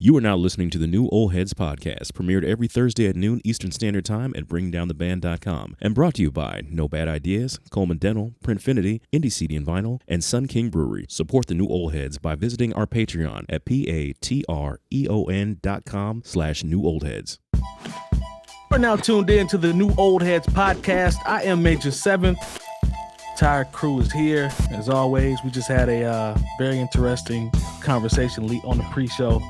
You are now listening to the new Old Heads podcast, premiered every Thursday at noon Eastern Standard Time at BringDownTheBand.com, and brought to you by No Bad Ideas, Coleman Dental, Printfinity, Indie CD and Vinyl, and Sun King Brewery. Support the new Old Heads by visiting our Patreon at patreon.com/newoldheads. We're now tuned in to the new Old Heads podcast. I am Major 7th. Entire crew is here. As always, we just had a very interesting conversation on the pre-show.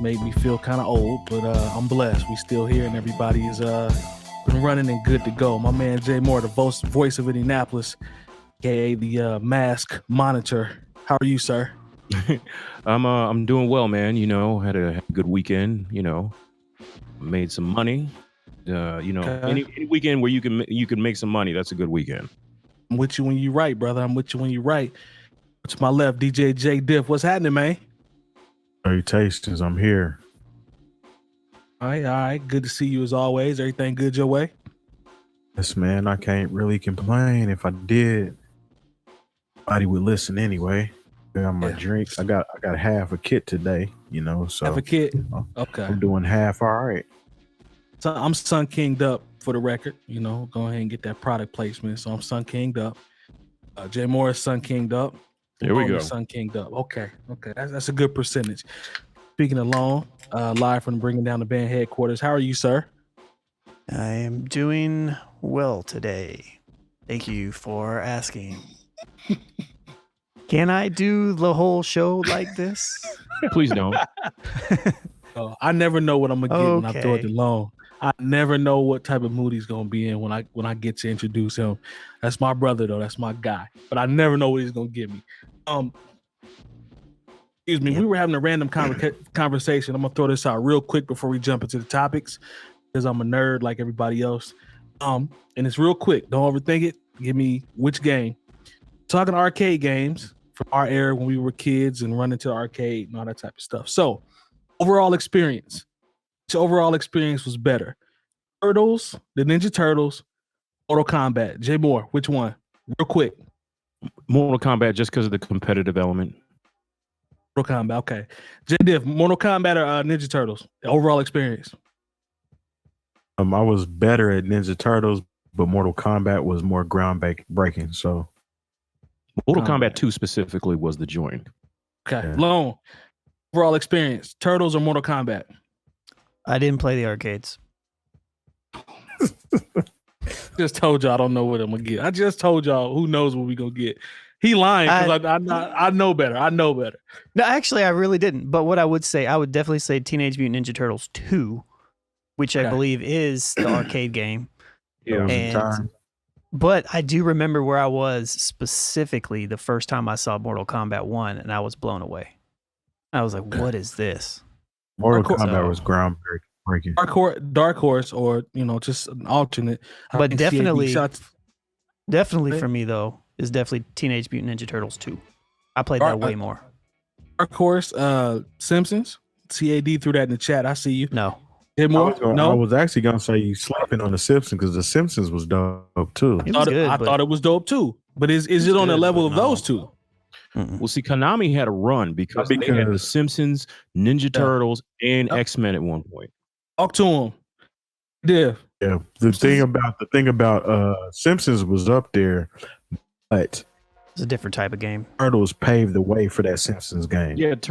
Made me feel kind of old, but I'm blessed. We still here and everybody is been running and good to go. My man Jay Moore, the voice of Indianapolis, aka the mask monitor. How are you, sir? I'm doing well, man. You know, had a good weekend. You know, made some money. Any weekend where you can make some money, that's a good weekend. I'm with you when you right, brother. I'm with you when you right. To my left, DJ Jay Diff. What's happening, man? Hey, Tasters, I'm here. All right. Good to see you as always. Everything good your way? Yes, man. I can't really complain. If I did, nobody would listen anyway. I got my drink. I got half a kit today, you know. So half a kit. Okay. I'm doing half all right. So I'm Sun Kinged up for the record. You know, go ahead and get that product placement. So I'm Sun Kinged up. Jay Moore is Sun Kinged up. There we go. Sun Kinged up. Okay. That's a good percentage. Speaking of Long, live from Bringing Down the Band headquarters. How are you, sir? I am doing well today. Thank you for asking. Can I do the whole show like this? Please don't. I never know what I'm gonna get when I throw it to Long. I never know what type of mood he's gonna be in when I get to introduce him. That's my brother though. That's my guy. But I never know what he's gonna give me. Excuse me. We were having a random conversation. I'm gonna throw this out real quick before we jump into the topics because I'm a nerd like everybody else. And it's real quick. Don't overthink it. Give me which game. Talking arcade games from our era when we were kids and running to the arcade and all that type of stuff. So overall experience. Which overall experience was better? Turtles, the Ninja Turtles, Mortal Kombat. Jay Moore, which one? Real quick. Mortal Kombat, just because of the competitive element. Mortal Kombat, okay. Jay Diff, Mortal Kombat or Ninja Turtles? Overall experience. I was better at Ninja Turtles, but Mortal Kombat was more groundbreaking. So Mortal Kombat 2 specifically was the joint. Okay. Yeah. Long. Overall experience. Turtles or Mortal Kombat? I didn't play the arcades. Just told y'all I don't know what I'm gonna get. I just told y'all who knows what we gonna get. He lying because I know better. I know better. No, actually, I really didn't. But what I would say, I would definitely say Teenage Mutant Ninja Turtles 2, which I believe is the arcade game. Yeah. But I do remember where I was specifically the first time I saw Mortal Kombat 1, and I was blown away. I was like, what is this? Mortal Kombat was groundbreaking. Dark Horse, or just an alternate. But definitely for me though is definitely Teenage Mutant Ninja Turtles 2. I played that way more. Dark Horse, Simpsons. CAD threw that in the chat. I see you. No. I was actually gonna say you sleeping on the Simpsons because the Simpsons was dope too. I thought it was dope too. But is it on the level of those two? Mm-mm. Well, see, Konami had a run because they had the Simpsons, Ninja Turtles, and X-Men at one point. Talk to him. Yeah. The thing about Simpsons was up there, but it's a different type of game. Turtles paved the way for that Simpsons game. It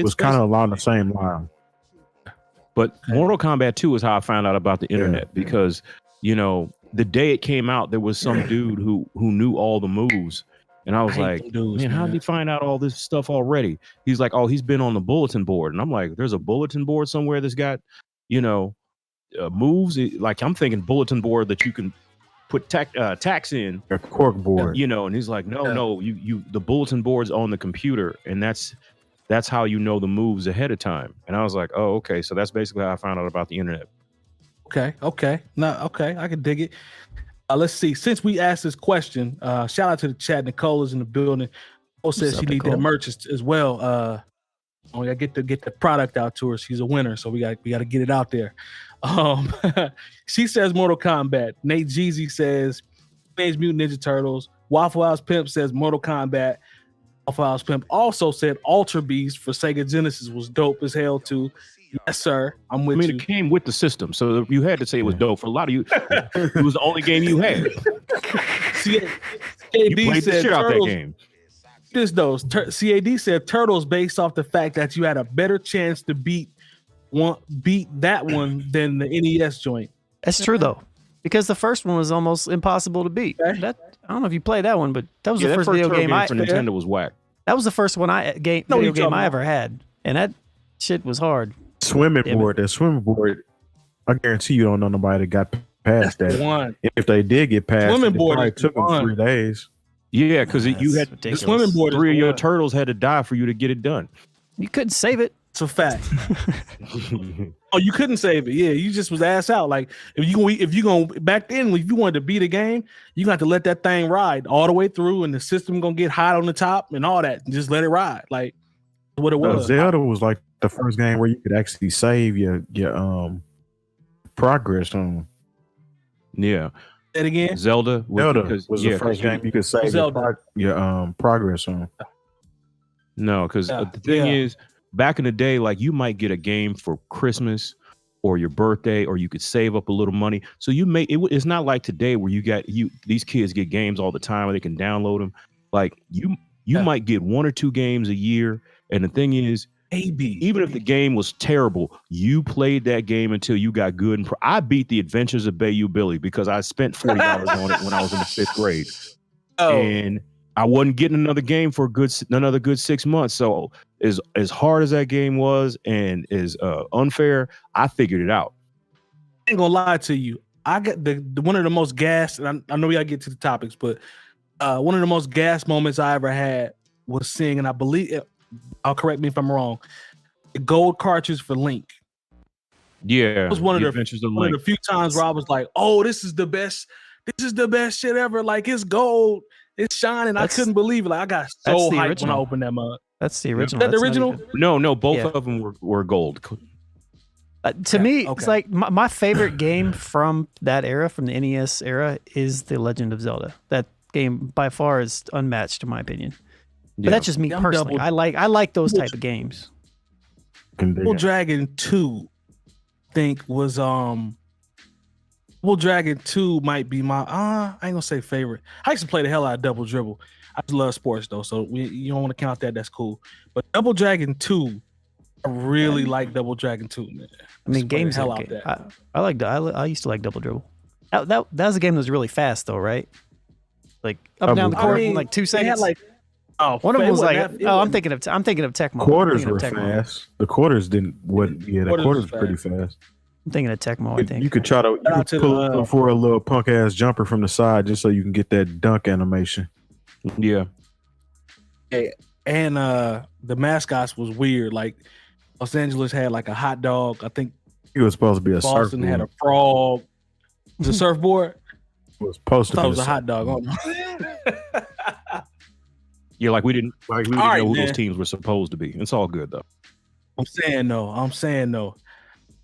was kind of along the same line. But Mortal Kombat 2 is how I found out about the internet because the day it came out, there was some dude who knew all the moves. And I was like, man, how did he find out all this stuff already? He's like, oh, he's been on the bulletin board. And I'm like, there's a bulletin board somewhere that's got, moves. Like, I'm thinking bulletin board that you can put tax in. A cork board. And he's like, no, the bulletin board's on the computer. And that's how you know the moves ahead of time. And I was like, oh, okay. So that's basically how I found out about the internet. Okay. I can dig it. Let's see. Since we asked this question, shout out to the chat. Nicole is in the building. Nicole says she needs that merch as well. We gotta get the product out to her. She's a winner, so we got to get it out there. She says Mortal Kombat. Nate Jeezy says Teenage Mutant Ninja Turtles. Waffle House Pimp says Mortal Kombat. Files Pimp also said Ultra Beast for Sega Genesis was dope as hell too. Yes, sir. I'm with you. It came with the system, so you had to say it was dope. For a lot of you, it was the only game you had. CAD You played the said shit out that Turtles. game. This though, CAD said Turtles based off the fact that you had a better chance to beat that one than the NES joint. That's true though, because the first one was almost impossible to beat. I don't know if you played that one, but that was the first video game for Nintendo was whack. That was the first one video game I ever had, and that shit was hard. Swimming board, I guarantee you don't know nobody that got past that. One. If they did get past Swimming board, it took them 3 days. Yeah, because you had ridiculous. the swimming board. 3 of your turtles had to die for you to get it done. You couldn't save it. It's a fact. Oh, you couldn't save it. Yeah, you just was ass out. Like if you gonna back then, if you wanted to beat a game, you got to let that thing ride all the way through, and the system gonna get hot on the top and all that, and just let it ride. Like what it was. Zelda was like the first game where you could actually save your progress on. Yeah. That again. Zelda was the first game you could save your progress on. No, because the thing is, back in the day, like you might get a game for Christmas or your birthday, or you could save up a little money. So it's not like today where these kids get games all the time and they can download them. Like you might get 1 or 2 games a year, and the thing is, even if the game was terrible, you played that game until you got good. And I beat the Adventures of Bayou Billy because I spent $40 on it when I was in the 5th grade, and I wasn't getting another game for another good 6 months. So as hard as that game was and as unfair, I figured it out. I ain't gonna lie to you. I got the one of the most gas, and I know we gotta get to the topics, but one of the most gas moments I ever had was seeing, and I believe, I'll correct me if I'm wrong, the gold cartridge for Link. Yeah, it was one of the few times where I was like, "Oh, this is the best shit ever!" Like it's gold, it's shining. I couldn't believe it. Like I got so hyped when I opened that mug. That's the original. Is that the original? No, both of them were gold. To me, it's like my favorite game from that era, from the NES era, is The Legend of Zelda. That game by far is unmatched in my opinion. But that's just me personally. I like those type of games. Double Dragon 2, I think was Double Dragon 2 might be my I ain't gonna say favorite. I used to play the hell out of Double Dribble. I just love sports though, so you don't want to count that. That's cool. But Double Dragon 2, I really like Double Dragon 2, man. I mean, games hell out that. I used to like Double Dribble. That was a game that was really fast though, right? Like up and down the court in like 2 seconds. One of them was like, I'm thinking of Tecmo. Quarters were fast. The quarters the quarters were pretty fast. I'm thinking of Tecmo, I think. You could pull up for a little punk ass jumper from the side just so you can get that dunk animation. Yeah. Hey, and the mascots was weird. Like Los Angeles had like a hot dog. I think it was supposed to be a Boston surfboard. had a frog. Was a surfboard? It was supposed to be. I thought it was a hot dog. Yeah, like we didn't know who those teams were supposed to be. It's all good though. I'm saying though.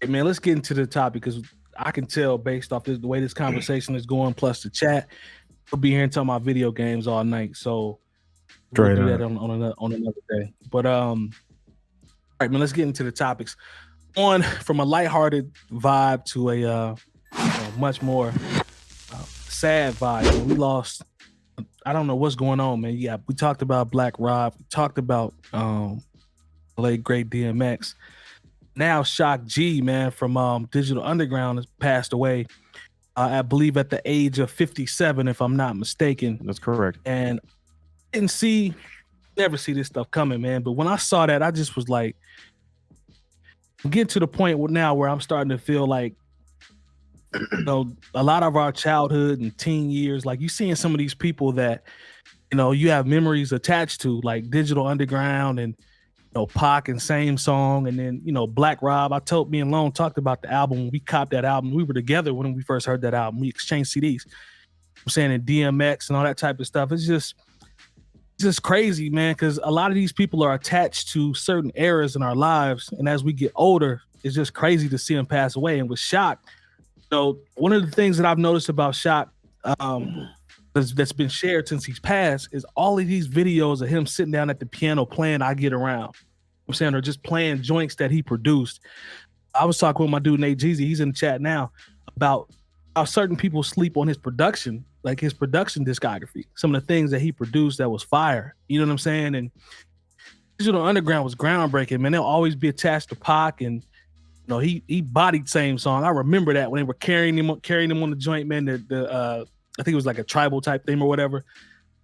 Hey man, let's get into the topic because I can tell based off the way this conversation is going, plus the chat, we'll be here and talking about video games all night. So we'll do that on another day. But all right, man, let's get into the topics. From a lighthearted vibe to a much more sad vibe. We lost. I don't know what's going on, man. Yeah, we talked about Black Rob. We talked about late great DMX. Now Shock G, man, from Digital Underground has passed away. I believe at the age of 57, if I'm not mistaken. That's correct. And I never see this stuff coming, man. But when I saw that, I just was like, I'm getting to the point now where I'm starting to feel like, you know, a lot of our childhood and teen years, like you seeing some of these people that, you know, you have memories attached to, like Digital Underground and, you know, Pac and Same Song, and then, you know, Black Rob. Me and Lone talked about the album when we copped that album. We were together when we first heard that album. We exchanged CDs. I'm saying, in DMX and all that type of stuff. It's just crazy, man, because a lot of these people are attached to certain eras in our lives, and as we get older, it's just crazy to see them pass away. And with Shock, you know, one of the things that I've noticed about Shock, that's been shared since he's passed is all of these videos of him sitting down at the piano playing I Get Around. I'm saying, or just playing joints that he produced. I was talking with my dude Nate Jeezy, he's in the chat now, about how certain people sleep on his production, like his production discography, some of the things that he produced that was fire. You know what I'm saying? And Digital Underground was groundbreaking, man. They'll always be attached to Pac, and you know, he bodied Same Song. I remember that when they were carrying him on the joint, man. I think it was like a tribal type thing or whatever.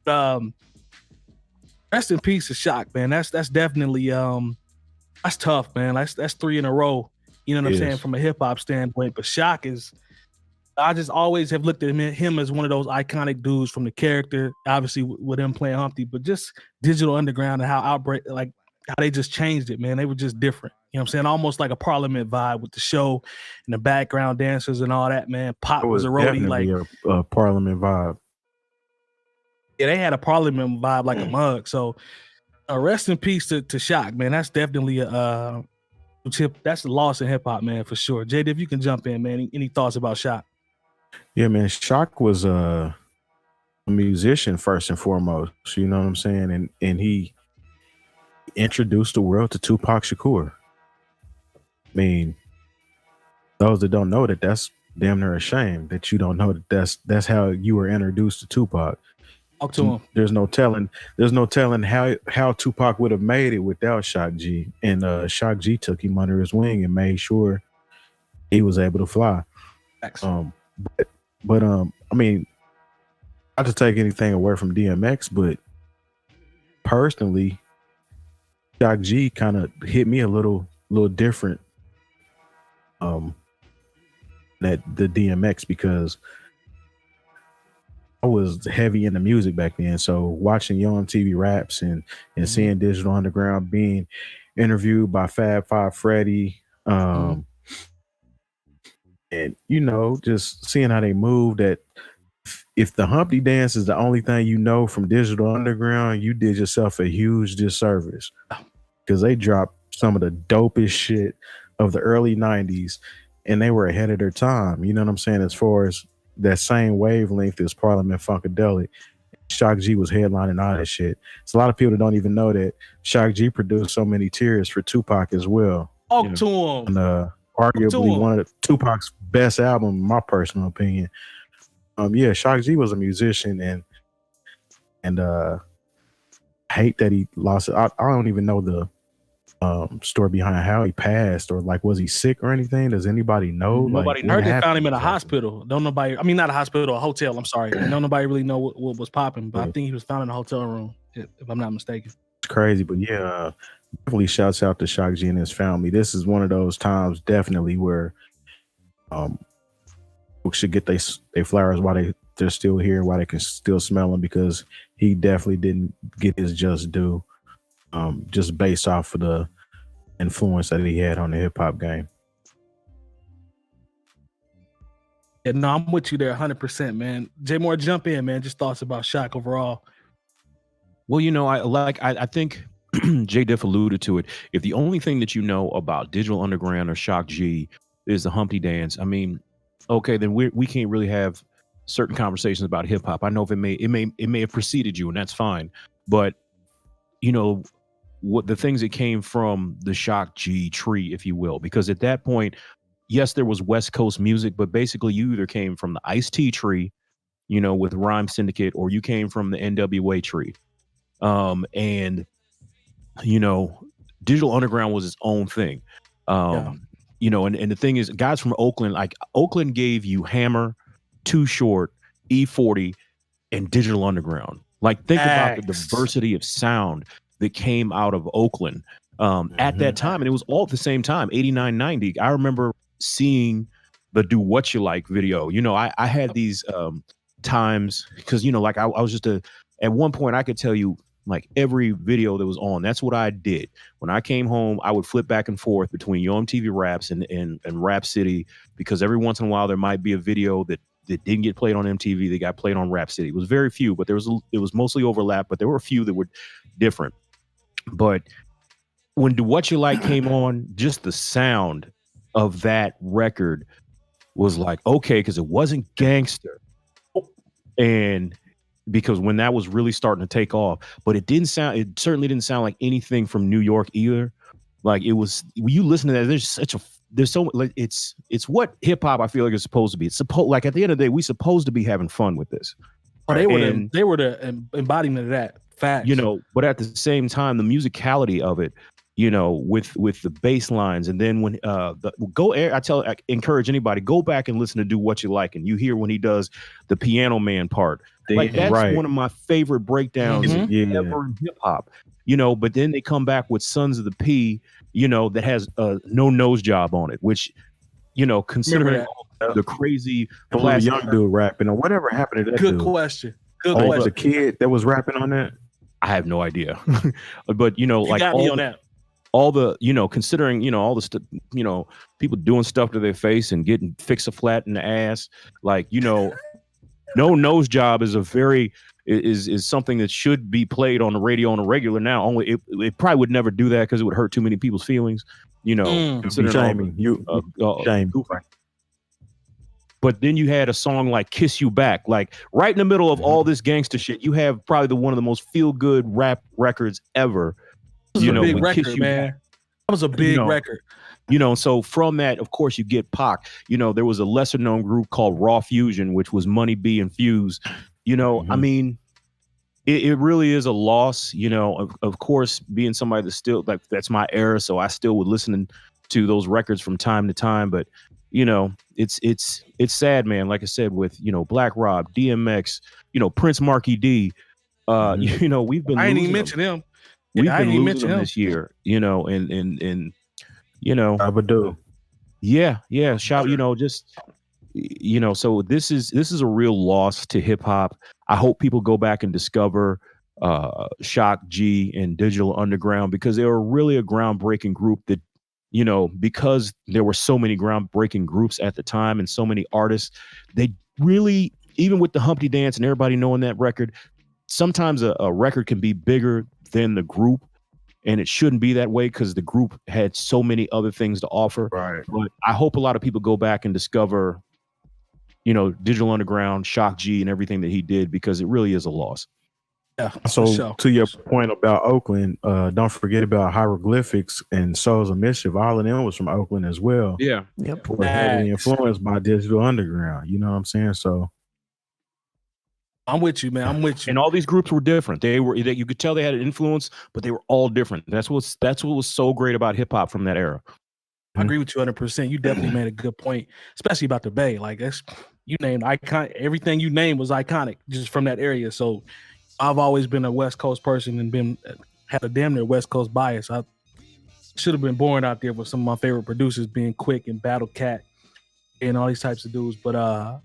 Rest in peace to Shock, man. That's definitely that's tough, man. That's 3 in a row. You know what I'm saying, from a hip hop standpoint. But Shock is, I just always have looked at him as one of those iconic dudes from the character, obviously with him playing Humpty, but just Digital Underground and how they just changed it, man. They were just different. You know what I'm saying? Almost like a Parliament vibe with the show and the background dancers and all that, man. Pop was a roadie, like a Parliament vibe. Yeah, they had a Parliament vibe like a mug. So rest in peace to Shock, man. That's definitely that's the loss in hip hop, man, for sure. Jay Diff, you can jump in, man. Any thoughts about Shock? Yeah, man. Shock was a musician first and foremost. You know what I'm saying? And he introduced the world to Tupac Shakur. I mean, those that don't know that's damn near a shame that you don't know that's how you were introduced to Tupac. Talk to him. There's no telling how Tupac would have made it without Shock G. And Shock G took him under his wing and made sure he was able to fly. But I mean, not to take anything away from DMX, but personally, Shock G kind of hit me a little different that the DMX, because I was heavy into music back then. So watching Young MTV Raps and seeing Digital Underground being interviewed by Fab Five Freddy, and you know, just seeing how they move, that if the Humpty dance is the only thing you know from Digital Underground, you did yourself a huge disservice, because they dropped some of the dopest shit of the early 90s and they were ahead of their time. You know what I'm saying? As far as that same wavelength as Parliament Funkadelic, Shock G was headlining all that shit. So a lot of people don't even know that Shock G produced So Many Tears for Tupac as well. Talk to him. And arguably one of Tupac's best album, in my personal opinion. Yeah, Shock G was a musician, and I hate that he lost it. I don't even know the story behind how he passed, or like, was he sick or anything? Does anybody know? Nobody heard. They found him in a hospital. Don't nobody, I mean, not a hospital, a hotel. I'm sorry. Don't nobody really know what was popping, but I think he was found in a hotel room, if I'm not mistaken. It's crazy, but yeah, definitely shouts out to Shock G and his family. This is one of those times definitely where folks should get their flowers while they're still here, while they can still smell them, because he definitely didn't get his just due, just based off of the influence that he had on the hip hop game. Yeah, no, I'm with you there 100%, man. Jay Moore, jump in, man. Just thoughts about Shock overall. Well, you know, I think Jay Diff alluded to it. If the only thing that you know about Digital Underground or Shock G is the Humpty dance, I mean, okay, then we can't really have certain conversations about hip hop. I know if it may have preceded you, and that's fine. But you know, what the things that came from the Shock G tree, if you will, because at that point, yes, there was West Coast music, but basically you either came from the Ice-T tree, you know, with Rhyme Syndicate, or you came from the NWA tree. And you know, Digital Underground was its own thing. You know, and the thing is, guys from Oakland, like Oakland gave you Hammer, Too Short, E40, and Digital Underground. Like, think about the diversity of sound that came out of Oakland at that time. And it was all at the same time, 89, 90. I remember seeing the Do What You Like video. You know, I had these times, because, you know, like I was just at one point I could tell you like every video that was on. That's what I did. When I came home, I would flip back and forth between Yo MTV Raps and Rap City, because every once in a while there might be a video that didn't get played on MTV that got played on Rap City. It was very few, but it was mostly overlap, but there were a few that were different. But when Do What You Like came on, just the sound of that record was like, okay, because it wasn't gangster, and because when that was really starting to take off, but it certainly didn't sound like anything from New York either. Like it was, when you listen to that, there's so like it's what hip hop I feel like is supposed to be. It's supposed, like at the end of the day, we supposed to be having fun with this. Oh, they were the embodiment of that. Facts. You know, but at the same time, the musicality of it, you know, with the bass lines, and then when I encourage anybody, go back and listen to Do What You Like, and you hear when he does the Piano Man part. Like that's one of my favorite breakdowns ever in hip hop. You know, but then they come back with Sons of the P, you know, that has No Nose Job on it, which, you know, considering the crazy young dude rapping or whatever happened to that Good dude. question. Was a kid that was rapping on that? I have no idea. But, you know, you got me on that. All the, you know, considering, you know, all the stuff, you know, people doing stuff to their face and getting fix-a-flat in the ass, like, you know, No Nose Job is is something that should be played on the radio on a regular now. Only it probably would never do that because it would hurt too many people's feelings, you know. Shaming you, shame. But then you had a song like Kiss You Back, like right in the middle of all this gangster shit. You have probably one of the most feel good rap records ever. You know, big record, man. That was a big record. You know, so from that, of course, you get Pac. You know, there was a lesser known group called Raw Fusion, which was Money B and Fuse. You know, I mean, it really is a loss. You know, of course, being somebody that's still like, that's my era, so I still would listen to those records from time to time. But you know, it's sad, man. Like I said, with, you know, Black Rob, DMX, you know, Prince Marky D. You know, we've been. I ain't even mention him. We've been losing them this year. You know, and you know, shout, you know, just, you know, so this is a real loss to hip hop. I hope people go back and discover Shock G and Digital Underground, because they were really a groundbreaking group that, you know, because there were so many groundbreaking groups at the time and so many artists, they really, even with the Humpty Dance and everybody knowing that record, sometimes a record can be bigger than the group. And it shouldn't be that way because the group had so many other things to offer. Right. But I hope a lot of people go back and discover, you know, Digital Underground, Shock G, and everything that he did, because it really is a loss. Yeah. So to your point about Oakland, don't forget about Hieroglyphics and Souls of Mischief. All of them was from Oakland as well. Yeah. Yep. Were heavily influenced by Digital Underground. You know what I'm saying? So I'm with you, man. I'm with you. And all these groups were different. You could tell they had an influence, but they were all different. That's what was so great about hip hop from that era. I agree with you 100%. You definitely made a good point, especially about the Bay. Like, you named icon. Everything you named was iconic just from that area. So I've always been a West Coast person and had a damn near West Coast bias. I should have been born out there with some of my favorite producers being Quick and Battle Cat and all these types of dudes. But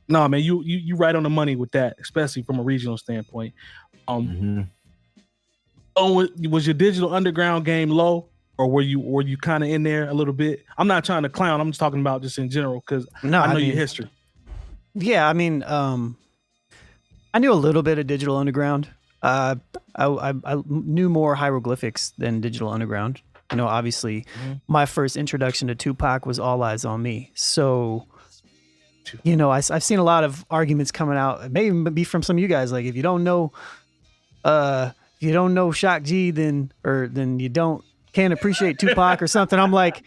no, man, you right on the money with that, especially from a regional standpoint. Was your Digital Underground game low, or were you kind of in there a little bit? I'm not trying to clown. I'm just talking about just in general, because I know your history. Yeah, I mean, I knew a little bit of Digital Underground. I knew more Hieroglyphics than Digital Underground. You know, obviously, my first introduction to Tupac was All Eyes on Me. So, you know, I've seen a lot of arguments coming out, maybe be from some of you guys, like, if you don't know Shock G, then you can't appreciate Tupac or something. I'm like,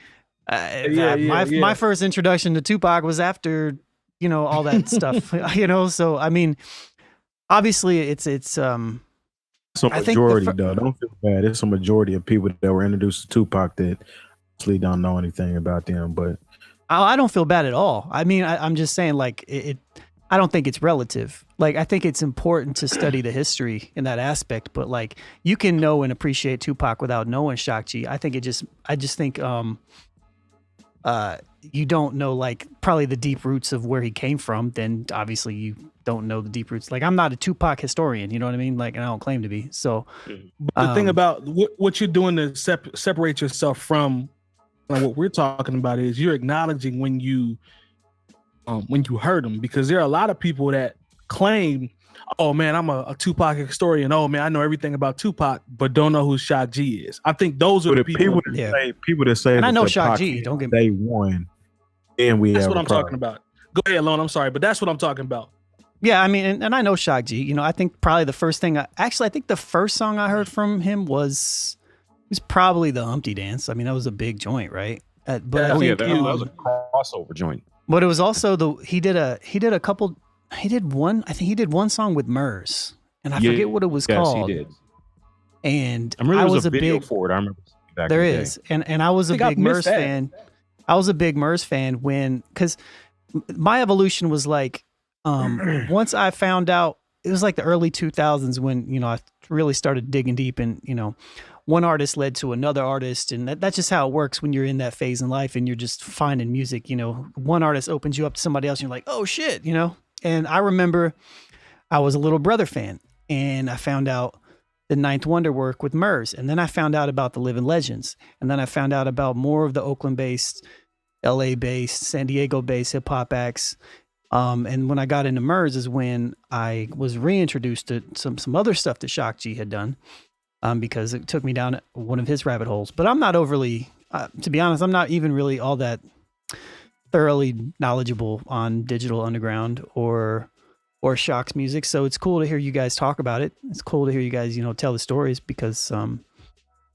my first introduction to Tupac was after, you know, all that stuff. You know, so I mean, obviously it's some majority though. Don't feel bad. It's a majority of people that were introduced to Tupac that actually don't know anything about them, but I don't feel bad at all. I mean, I'm just saying, like, I don't think it's relative. Like, I think it's important to study the history in that aspect, but like, you can know and appreciate Tupac without knowing Shock G. I just think you don't know, like, probably the deep roots of where he came from, then obviously you don't know the deep roots. Like, I'm not a Tupac historian, you know what I mean? Like, and I don't claim to be. So, but the thing about what you're doing to separate yourself from what we're talking about is you're acknowledging when you heard them, because there are a lot of people that claim, oh man, I'm a Tupac historian. Oh man, I know everything about Tupac, but don't know who Shock G is. I think those are the people that say, and I know Shock G. Don't get me. They won, and that's what I'm talking about. Go ahead, Lone. I'm sorry, but that's what I'm talking about. Yeah, I mean, and I know 𝗏𝗲. You know, I think probably the first thing. I think the first song I heard from him was probably the Humpty Dance. I mean, that was a big joint, right? But I think that was a crossover joint. But it was also he did one. I think he did one song with Murs, and I forget what it was called. Yes, he did. And I remember I was a a video big for it. I remember back there in the is, and I was a big Murs fan. I was a big Murs fan because my evolution was like, once I found out, it was like the early 2000s when, you know, I really started digging deep, and, you know, one artist led to another artist, and that's just how it works when you're in that phase in life and you're just finding music. You know, one artist opens you up to somebody else and you're like, oh shit, you know. And I remember I was a Little Brother fan, and I found out the Ninth Wonder work with Murs, and then I found out about the Living Legends, and then I found out about more of the Oakland-based, LA-based, San Diego-based hip hop acts. And when I got into Murs is when I was reintroduced to some other stuff that 𝗏𝗲 had done, because it took me down one of his rabbit holes. But I'm not overly, to be honest, I'm not even really all that thoroughly knowledgeable on Digital Underground or 𝗏𝗲's music. So it's cool to hear you guys talk about it. It's cool to hear you guys, you know, tell the stories, because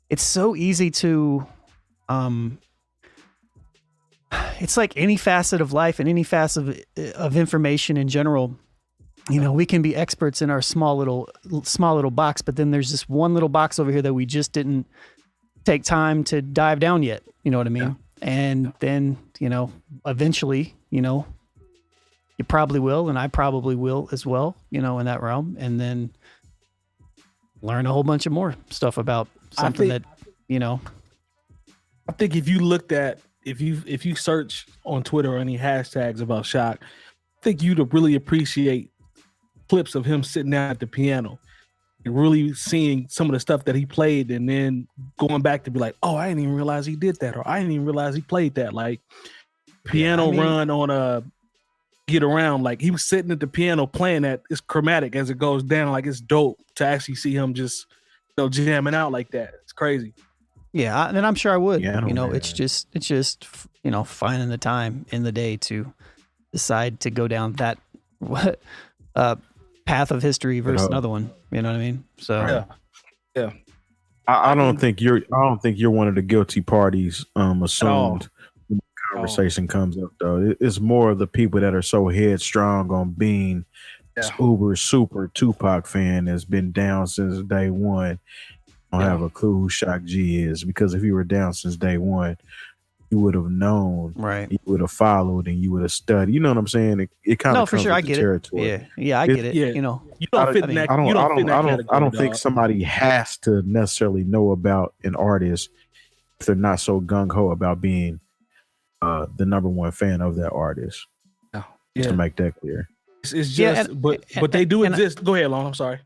it's so easy to it's like any facet of life and any facet of information in general. You know, we can be experts in our small little box, but then there's this one little box over here that we just didn't take time to dive down yet. You know what I mean? Yeah. And then, you know, eventually, you know, you probably will, and I probably will as well, you know, in that realm, and then learn a whole bunch of more stuff about something that, you know. I think if you looked at, if you search on Twitter or any hashtags about 𝗏𝗲, I think you'd really appreciate clips of him sitting down at the piano and really seeing some of the stuff that he played, and then going back to be like, oh, I didn't even realize he did that, or I didn't even realize he played that. Like piano run on a Get Around, like he was sitting at the piano playing that. It's chromatic as it goes down. Like it's dope to actually see him just, you know, jamming out like that. It's crazy. Yeah, and I'm sure I would. You know, it's just you know, finding the time in the day to decide to go down that path of history versus another one. You know what I mean? So yeah. I don't think you're one of the guilty parties assumed when the conversation comes up, though. It's more of the people that are so headstrong on being this uber super Tupac fan that's been down since day one. Don't have a clue who 𝗏𝗲 is, because if you were down since day one, you would have known, right? You would have followed and you would have studied. You know what I'm saying? It kind of no, for sure, I get territory. it. Yeah, I get it. Yeah. You know, you don't fit in that. I don't think somebody has to necessarily know about an artist if they're not so gung ho about being the number one fan of that artist. Just to make that clear. It's just, but they do exist. Go ahead, Lon. I'm sorry.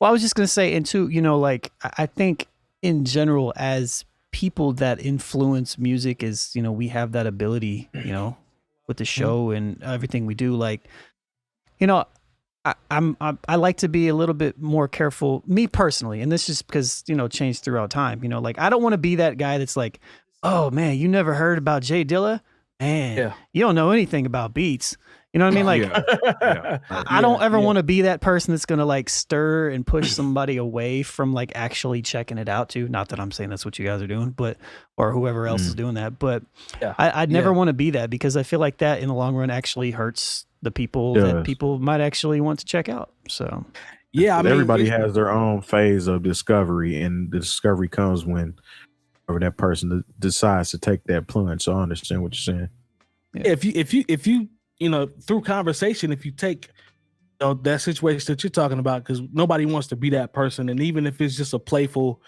Well, I was just going to say, and too, you know, like, I think in general, as people that influence music, is, you know, we have that ability, you know, with the show and everything we do. Like, you know, I like to be a little bit more careful, me personally, and this is because, you know, changed throughout time. You know, like, I don't want to be that guy that's like, oh man, you never heard about Jay Dilla? Man, you don't know anything about beats. You know what I mean? Like, I don't ever want to be that person that's going to like stir and push somebody away from like actually checking it out too. Not that I'm saying that's what you guys are doing, or whoever else is doing that. But I'd never want to be that, because I feel like that in the long run actually hurts the people that people might actually want to check out. So, I mean, everybody has their own phase of discovery, and the discovery comes when that person decides to take that plunge. So I understand what you're saying. Yeah. If you you know, through conversation, if you take, you know, that situation that you're talking about, because nobody wants to be that person, and even if it's just a playful,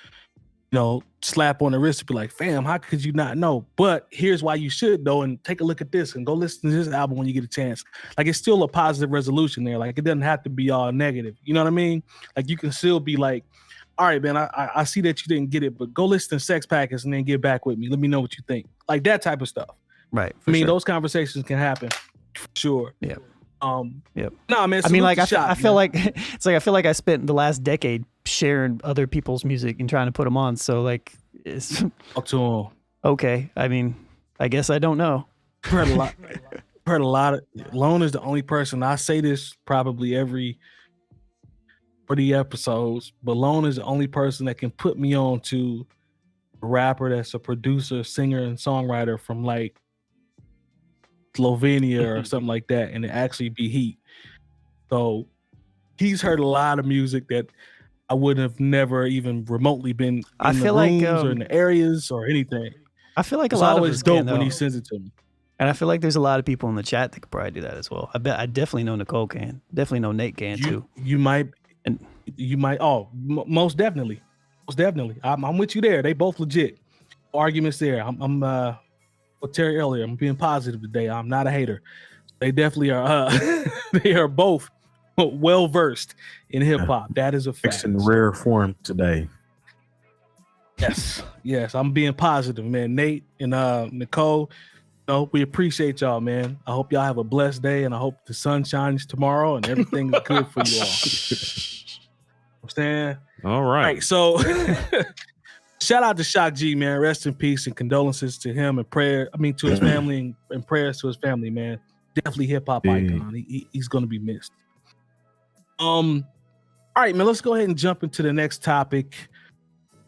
you know, slap on the wrist to be like, fam, how could you not know? But here's why you should know, and take a look at this and go listen to this album when you get a chance. Like, it's still a positive resolution there. Like, it doesn't have to be all negative. You know what I mean? Like, you can still be like, all right, man, I see that you didn't get it, but go listen to Sex Packers and then get back with me. Let me know what you think. Like, that type of stuff. Right. I mean, those conversations can happen. For sure. Yeah. No, man. I mean, like, I feel like it's like, I feel like I spent the last decade sharing other people's music and trying to put them on. So like, it's talk to them. Okay. I mean, I guess I don't know. Heard a lot. heard a lot of Lone is the only person. I say this probably every 40 episodes, but Lone is the only person that can put me on to a rapper that's a producer, singer, and songwriter from like Slovenia or something like that, and it actually be heat. So he's heard a lot of music that I would have never even remotely been in the rooms or in the areas or anything. I feel like it's a lot always of dope when he sends it to me. And I feel like there's a lot of people in the chat that could probably do that as well. I definitely know Nicole can. Definitely know Nate can too. You might. Most definitely. I'm with you there. They both legit. Arguments there. I'm what Terry earlier. I'm being positive today. I'm not a hater. They definitely are. They are both well versed in hip hop. That is a fact. It's in rare form today. Yes. I'm being positive, man. Nate and Nicole, we appreciate y'all, man. I hope y'all have a blessed day, and I hope the sun shines tomorrow and everything is good for you all. I'm saying. All right. So shout out to Shock G, man. Rest in peace and condolences to him and to his family and prayers to his family, man. Definitely hip hop icon. He's gonna be missed. All right, man. Let's go ahead and jump into the next topic.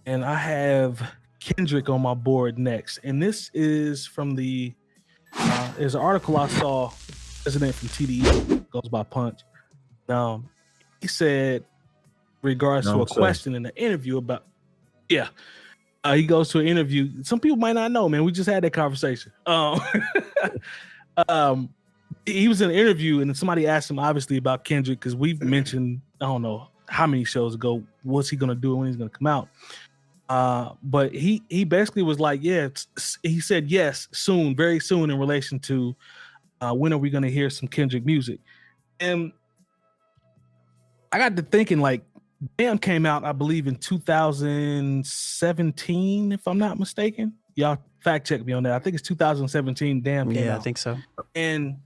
And I have Kendrick on my board next. And this is from there's an article I saw, president from TDE, goes by Punch. He said, regards to a question in the interview about, he goes to an interview. Some people might not know, man. We just had that conversation. He was in an interview and somebody asked him obviously about Kendrick, because we've mentioned, I don't know how many shows ago, what's he going to do when he's going to come out. But he basically was like, he said yes, soon, very soon, in relation to when are we going to hear some Kendrick music. And I got to thinking, like, Damn came out, I believe, in 2017, if I'm not mistaken. Y'all fact check me on that. I think it's 2017. Damn came out. Yeah, I think so. And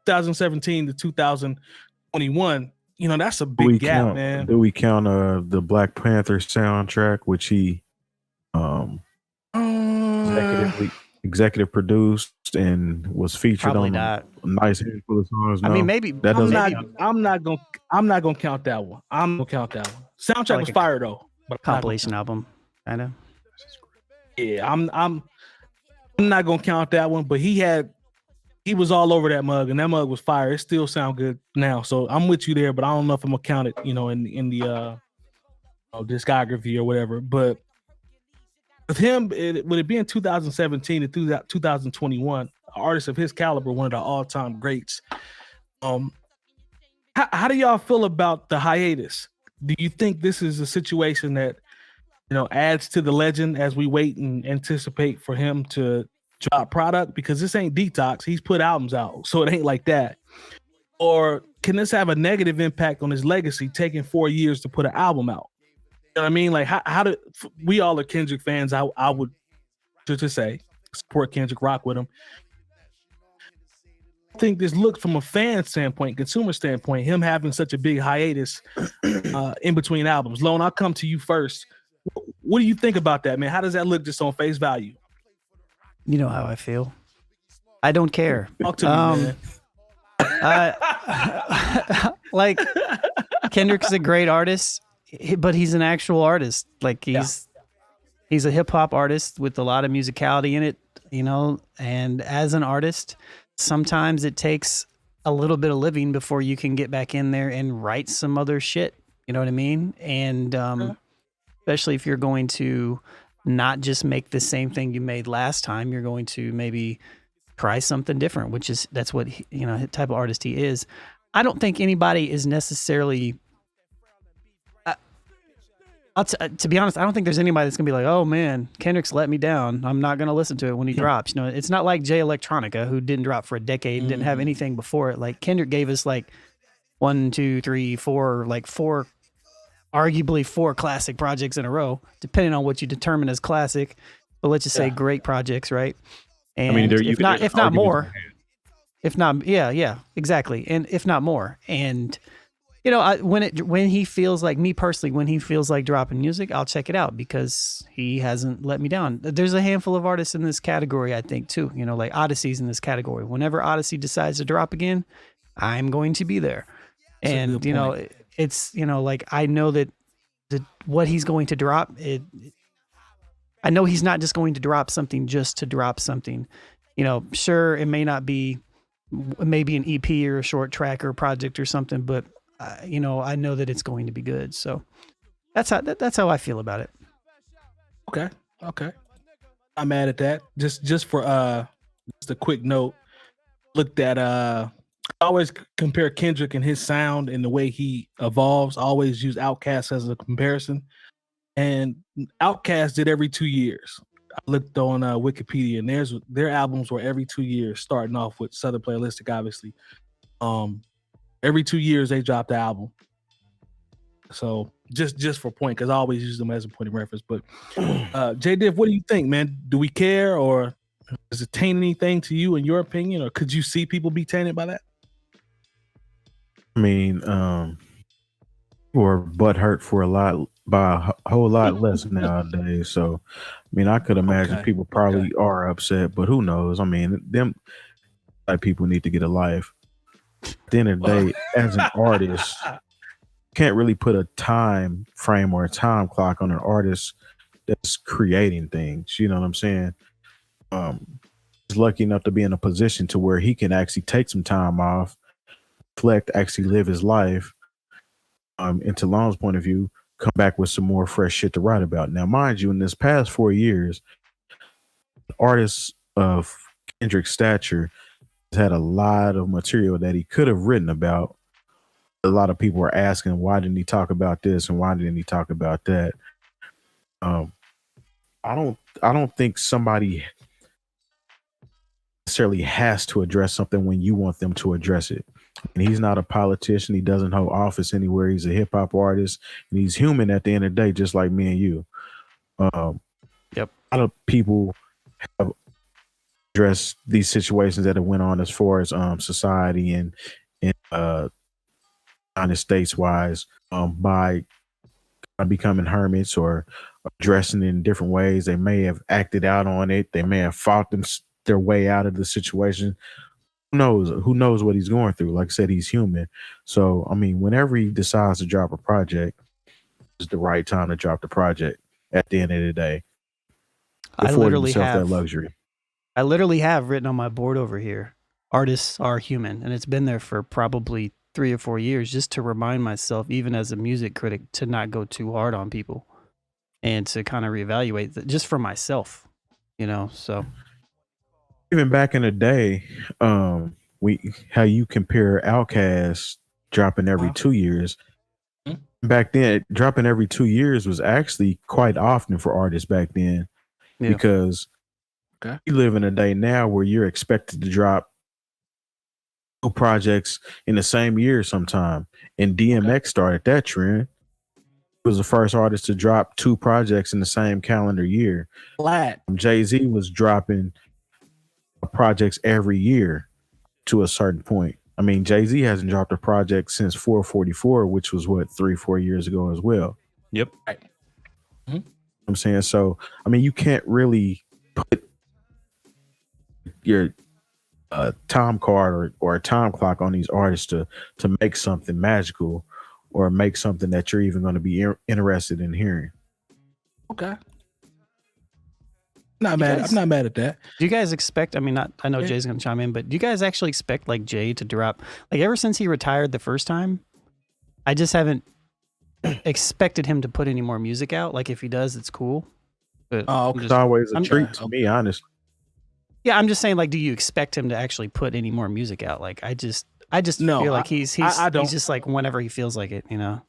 2017 to 2021, that's a big gap, man. Do we count the Black Panther soundtrack, which he executive produced and was featured Probably on not. a nice handful of songs? I mean, maybe that doesn't. I'm not gonna count that one. I'm gonna count that one. Soundtrack was fire though. But compilation album, kind of. Yeah, I'm not gonna count that one. But he was all over that mug, and that mug was fire. It still sound good now. So I'm with you there, but I don't know if I'm gonna count it, in the discography or whatever. But with him, would it be in 2017 to 2021? An artist of his caliber, one of the all-time greats. How do y'all feel about the hiatus? Do you think this is a situation that adds to the legend as we wait and anticipate for him to drop product? Because this ain't Detox. He's put albums out, so it ain't like that. Or can this have a negative impact on his legacy, taking 4 years to put an album out? You know what I mean? Like, how do we all are Kendrick fans? I would just say support Kendrick, rock with him. I think this looks from a fan standpoint, consumer standpoint, him having such a big hiatus in between albums. Lone, I'll come to you first. What do you think about that, man? How does that look just on face value? You know how I feel. I don't care. Talk to me, man. Like, Kendrick's a great artist, but he's an actual artist. Like, he's a hip hop artist with a lot of musicality in it, and as an artist, sometimes it takes a little bit of living before you can get back in there and write some other shit. You know what I mean? And especially if you're going to not just make the same thing you made last time, you're going to maybe try something different, that's what type of artist he is. I don't think anybody is necessarily. To be honest, I don't think there's anybody that's gonna be like, "Oh man, Kendrick's let me down. I'm not gonna listen to it when he drops." It's not like Jay Electronica, who didn't drop for a decade, didn't have anything before it. Like, Kendrick gave us like 1, 2, 3, 4, like arguably four classic projects in a row, depending on what you determine as classic. But let's just say great projects, right? And if not more, exactly, and if not more, and you know, when he feels like, me personally, when he feels like dropping music, I'll check it out because he hasn't let me down. There's a handful of artists in this category, I think, too. You know, like Odyssey's in this category. Whenever Odyssey decides to drop again, I'm going to be there. And, you know, it's, you know, like I know that what he's going to drop, I know he's not just going to drop something just to drop something. You know, sure, it may not be, maybe an EP or a short track or a project or something, but you know, I know that it's going to be good. So that's how I feel about it. Okay. I'm mad at that. Just for just a quick note. Looked at I always compare Kendrick and his sound and the way he evolves. I always use Outkast as a comparison. And Outkast did every 2 years. I looked on Wikipedia, and their albums were every 2 years, starting off with Southern Playalistic, obviously. Every 2 years they dropped the album. So just for point, because I always use them as a point of reference. But Jay Diff, what do you think, man? Do we care, or does it taint anything to you, in your opinion, or could you see people be tainted by that? I mean, or butthurt for by a whole lot less nowadays. So, I mean, I could imagine people probably are upset, but who knows? I mean, them type people need to get a life. At the end of the day, as an artist, can't really put a time frame or a time clock on an artist that's creating things. You know what I'm saying? He's lucky enough to be in a position to where he can actually take some time off, reflect, actually live his life. And to Lon's point of view, come back with some more fresh shit to write about. Now, mind you, in this past 4 years, artists of Kendrick's stature has had a lot of material that he could have written about. A lot of people are asking, why didn't he talk about this and why didn't he talk about that? I don't think somebody necessarily has to address something when you want them to address it. And he's not a politician. He doesn't hold office anywhere. He's a hip hop artist, and he's human at the end of the day, just like me and you. Yep. A lot of people have addressed these situations that have went on as far as society and United States wise by becoming hermits or dressing in different ways. They may have acted out on it. They may have fought their way out of the situation. Who knows what he's going through? Like I said, he's human. So, I mean, whenever he decides to drop a project, it's the right time to drop the project at the end of the day. I literally have that luxury. I literally have written on my board over here, artists are human. And it's been there for probably 3 or 4 years, just to remind myself, even as a music critic, to not go too hard on people and to kind of reevaluate that just for myself, you know? So even back in the day, how you compare Outkast dropping every 2 years. Back then, dropping every 2 years was actually quite often for artists back then, because you live in a day now where you're expected to drop 2 projects in the same year sometime. And DMX started that trend. He was the first artist to drop 2 projects in the same calendar year. Jay-Z was dropping projects every year to a certain point. I mean, Jay-Z hasn't dropped a project since 444, which was 3-4 years ago as well. Yep. I'm saying, so I mean, you can't really put your time card or a time clock on these artists to make something magical or make something that you're even going to be interested in hearing. Okay. I'm not mad at that. Do you guys expect, I mean, I know Jay's going to chime in, but do you guys actually expect like Jay to drop, like ever since he retired the first time, I just haven't expected him to put any more music out. Like if he does, it's cool. But it's always a treat to me, honestly. Yeah, I'm just saying, like, do you expect him to actually put any more music out? Like, I just feel like he's just like whenever he feels like it, you know?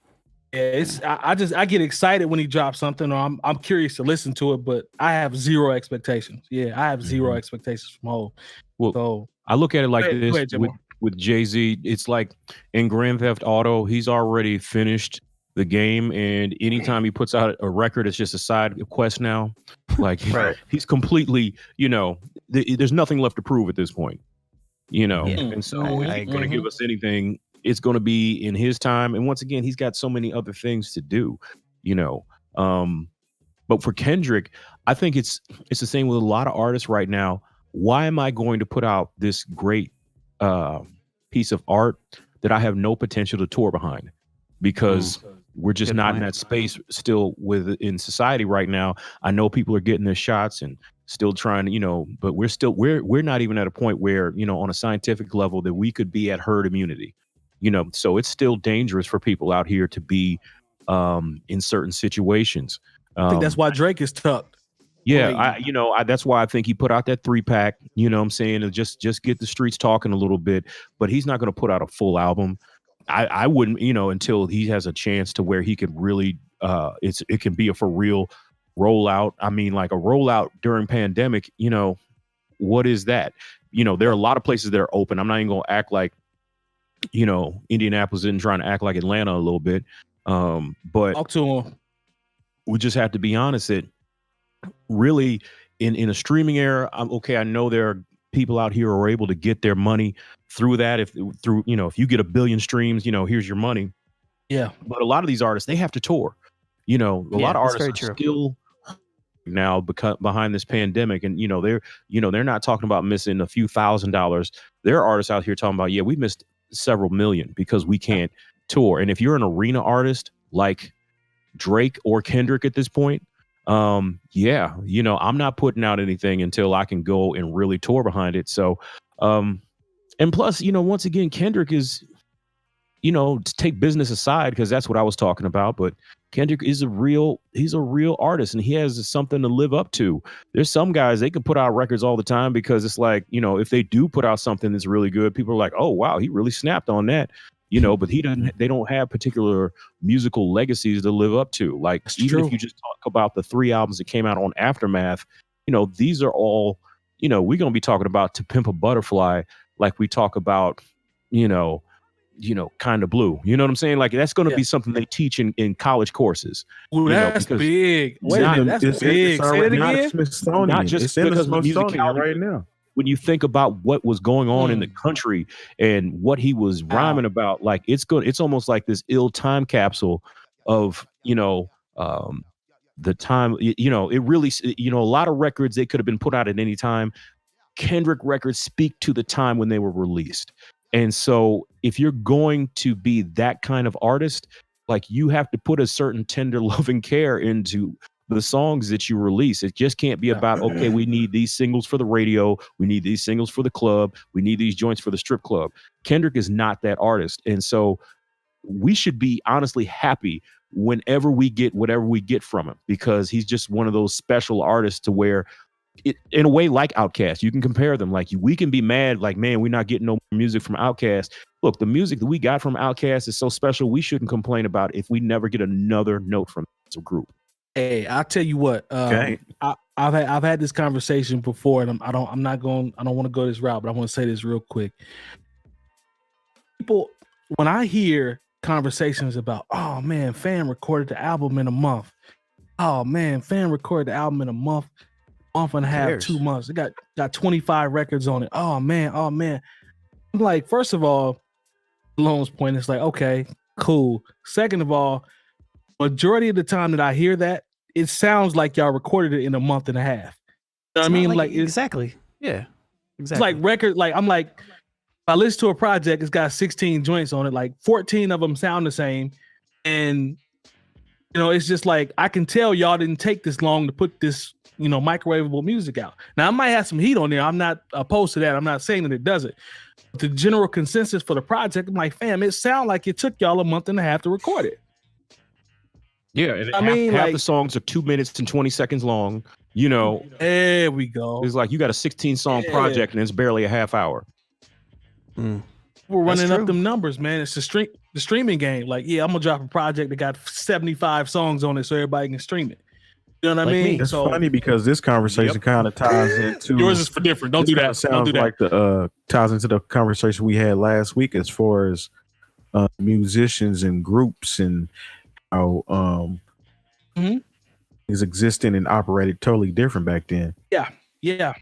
Yeah, I get excited when he drops something, or I'm curious to listen to it, but I have zero expectations. Yeah, I have zero expectations from Hov. Well, so I look at it like this with Jay-Z. It's like in Grand Theft Auto, he's already finished the game, and anytime he puts out a record, it's just a side quest now. Like he's completely, you know, there's nothing left to prove at this point, you know. Yeah. And so he's going to give us anything it's going to be in his time. And once again, he's got so many other things to do, you know. But for Kendrick, I think it's the same with a lot of artists right now. Why am I going to put out this great piece of art that I have no potential to tour behind? Because we're just Good not point. in that space still in society right now. I know people are getting their shots and still trying to, you know, but we're not even at a point where, you know, on a scientific level that we could be at herd immunity, you know. So it's still dangerous for people out here to be in certain situations. I think that's why Drake is tucked. Yeah, that's why I think he put out that 3-pack, you know what I'm saying, and just get the streets talking a little bit, but he's not going to put out a full album. I wouldn't, you know, until he has a chance to where he could really it can be a for real rollout. I mean, like a rollout during pandemic, you know, what is that? You know, there are a lot of places that are open. I'm not even going to act like, you know, Indianapolis isn't trying to act like Atlanta a little bit. But Talk to him. We just have to be honest that really in a streaming era, I know there are people out here who are able to get their money through that. If you get 1 billion streams, you know, here's your money. Yeah. But a lot of these artists, they have to tour. You know, a lot of artists are still now behind this pandemic, and they're not talking about missing a few $1,000s. There are artists out here talking about, we missed several million because we can't tour. And if you're an arena artist like Drake or Kendrick at this point, I'm not putting out anything until I can go and really tour behind it. So, and plus, once again, Kendrick is, to take business aside, because that's what I was talking about, but Kendrick is he's a real artist, and he has something to live up to. There's some guys, they can put out records all the time because it's like, if they do put out something that's really good, people are like, oh, wow, he really snapped on that. But they don't have particular musical legacies to live up to. Like, That's even true. if you just talk about the 3 albums that came out on Aftermath, these are all, we're going to be talking about 𝗡𝗲𝘄 like we talk about, kind of blue. You know what I'm saying? Like, that's going to be something they teach in college courses. Ooh, that's big. Wait a minute, that's big. Say it again. Not just because of musicality right now. When you think about what was going on in the country and what he was rhyming about, like it's almost like this ill time capsule of, the time, it really, a lot of records, they could have been put out at any time. Kendrick records speak to the time when they were released. And so if you're going to be that kind of artist, like, you have to put a certain tender loving care into the songs that you release. It just can't be about, okay, we need these singles for the radio, we need these singles for the club, we need these joints for the strip club. Kendrick is not that artist. And so we should be honestly happy whenever we get whatever we get from him, because he's just one of those special artists to where in a way, like Outkast, you can compare them. Like, we can be mad, like, man, we're not getting no music from Outkast. Look, the music that we got from Outkast is so special, we shouldn't complain about it if we never get another note from as a group. Hey, I'll tell you what. Okay. I've had this conversation before, and I don't want to go this route, but I want to say this real quick. People, when I hear conversations about, oh man, fan recorded the album in a month. Oh man, fan recorded the album in a month and a half, 2 months. It got 25 records on it. Oh man. I'm like, first of all, Lone's point, it's like, okay, cool. Second of all, majority of the time that I hear that, it sounds like y'all recorded it in a month and a half. You know what I mean? Like exactly. Yeah. Exactly. It's like record, like I'm like, if I listen to a project, it's got 16 joints on it, like 14 of them sound the same. And it's just like, I can tell y'all didn't take this long to put this, microwavable music out. Now, I might have some heat on there. I'm not opposed to that. I'm not saying that it doesn't. But the general consensus for the project, I'm like, fam, it sounds like it took y'all a month and a half to record it. Yeah, and half the songs are 2 minutes and 20 seconds long. There we go. It's like you got a 16-song project and it's barely a half hour. We're running up them numbers, man. It's the streaming game. Like, I'm gonna drop a project that got 75 songs on it so everybody can stream it. You know what I mean? It's funny because this conversation kind of ties into yours is for different. Don't do that. Sounds like ties into the conversation we had last week as far as musicians and groups and how is existing and operated totally different back then. Yeah.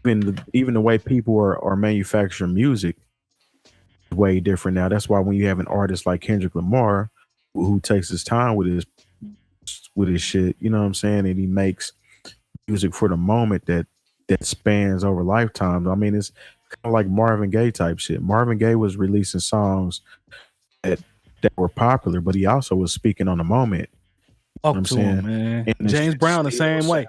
Even the way people are manufacturing music way different now. That's why when you have an artist like Kendrick Lamar who takes his time with his shit, you know what I'm saying, and he makes music for the moment that spans over lifetimes. I mean, it's kind of like Marvin Gaye type shit. Marvin Gaye was releasing songs that were popular, but he also was speaking on the moment. You know what I'm saying, man. And James Brown the same way.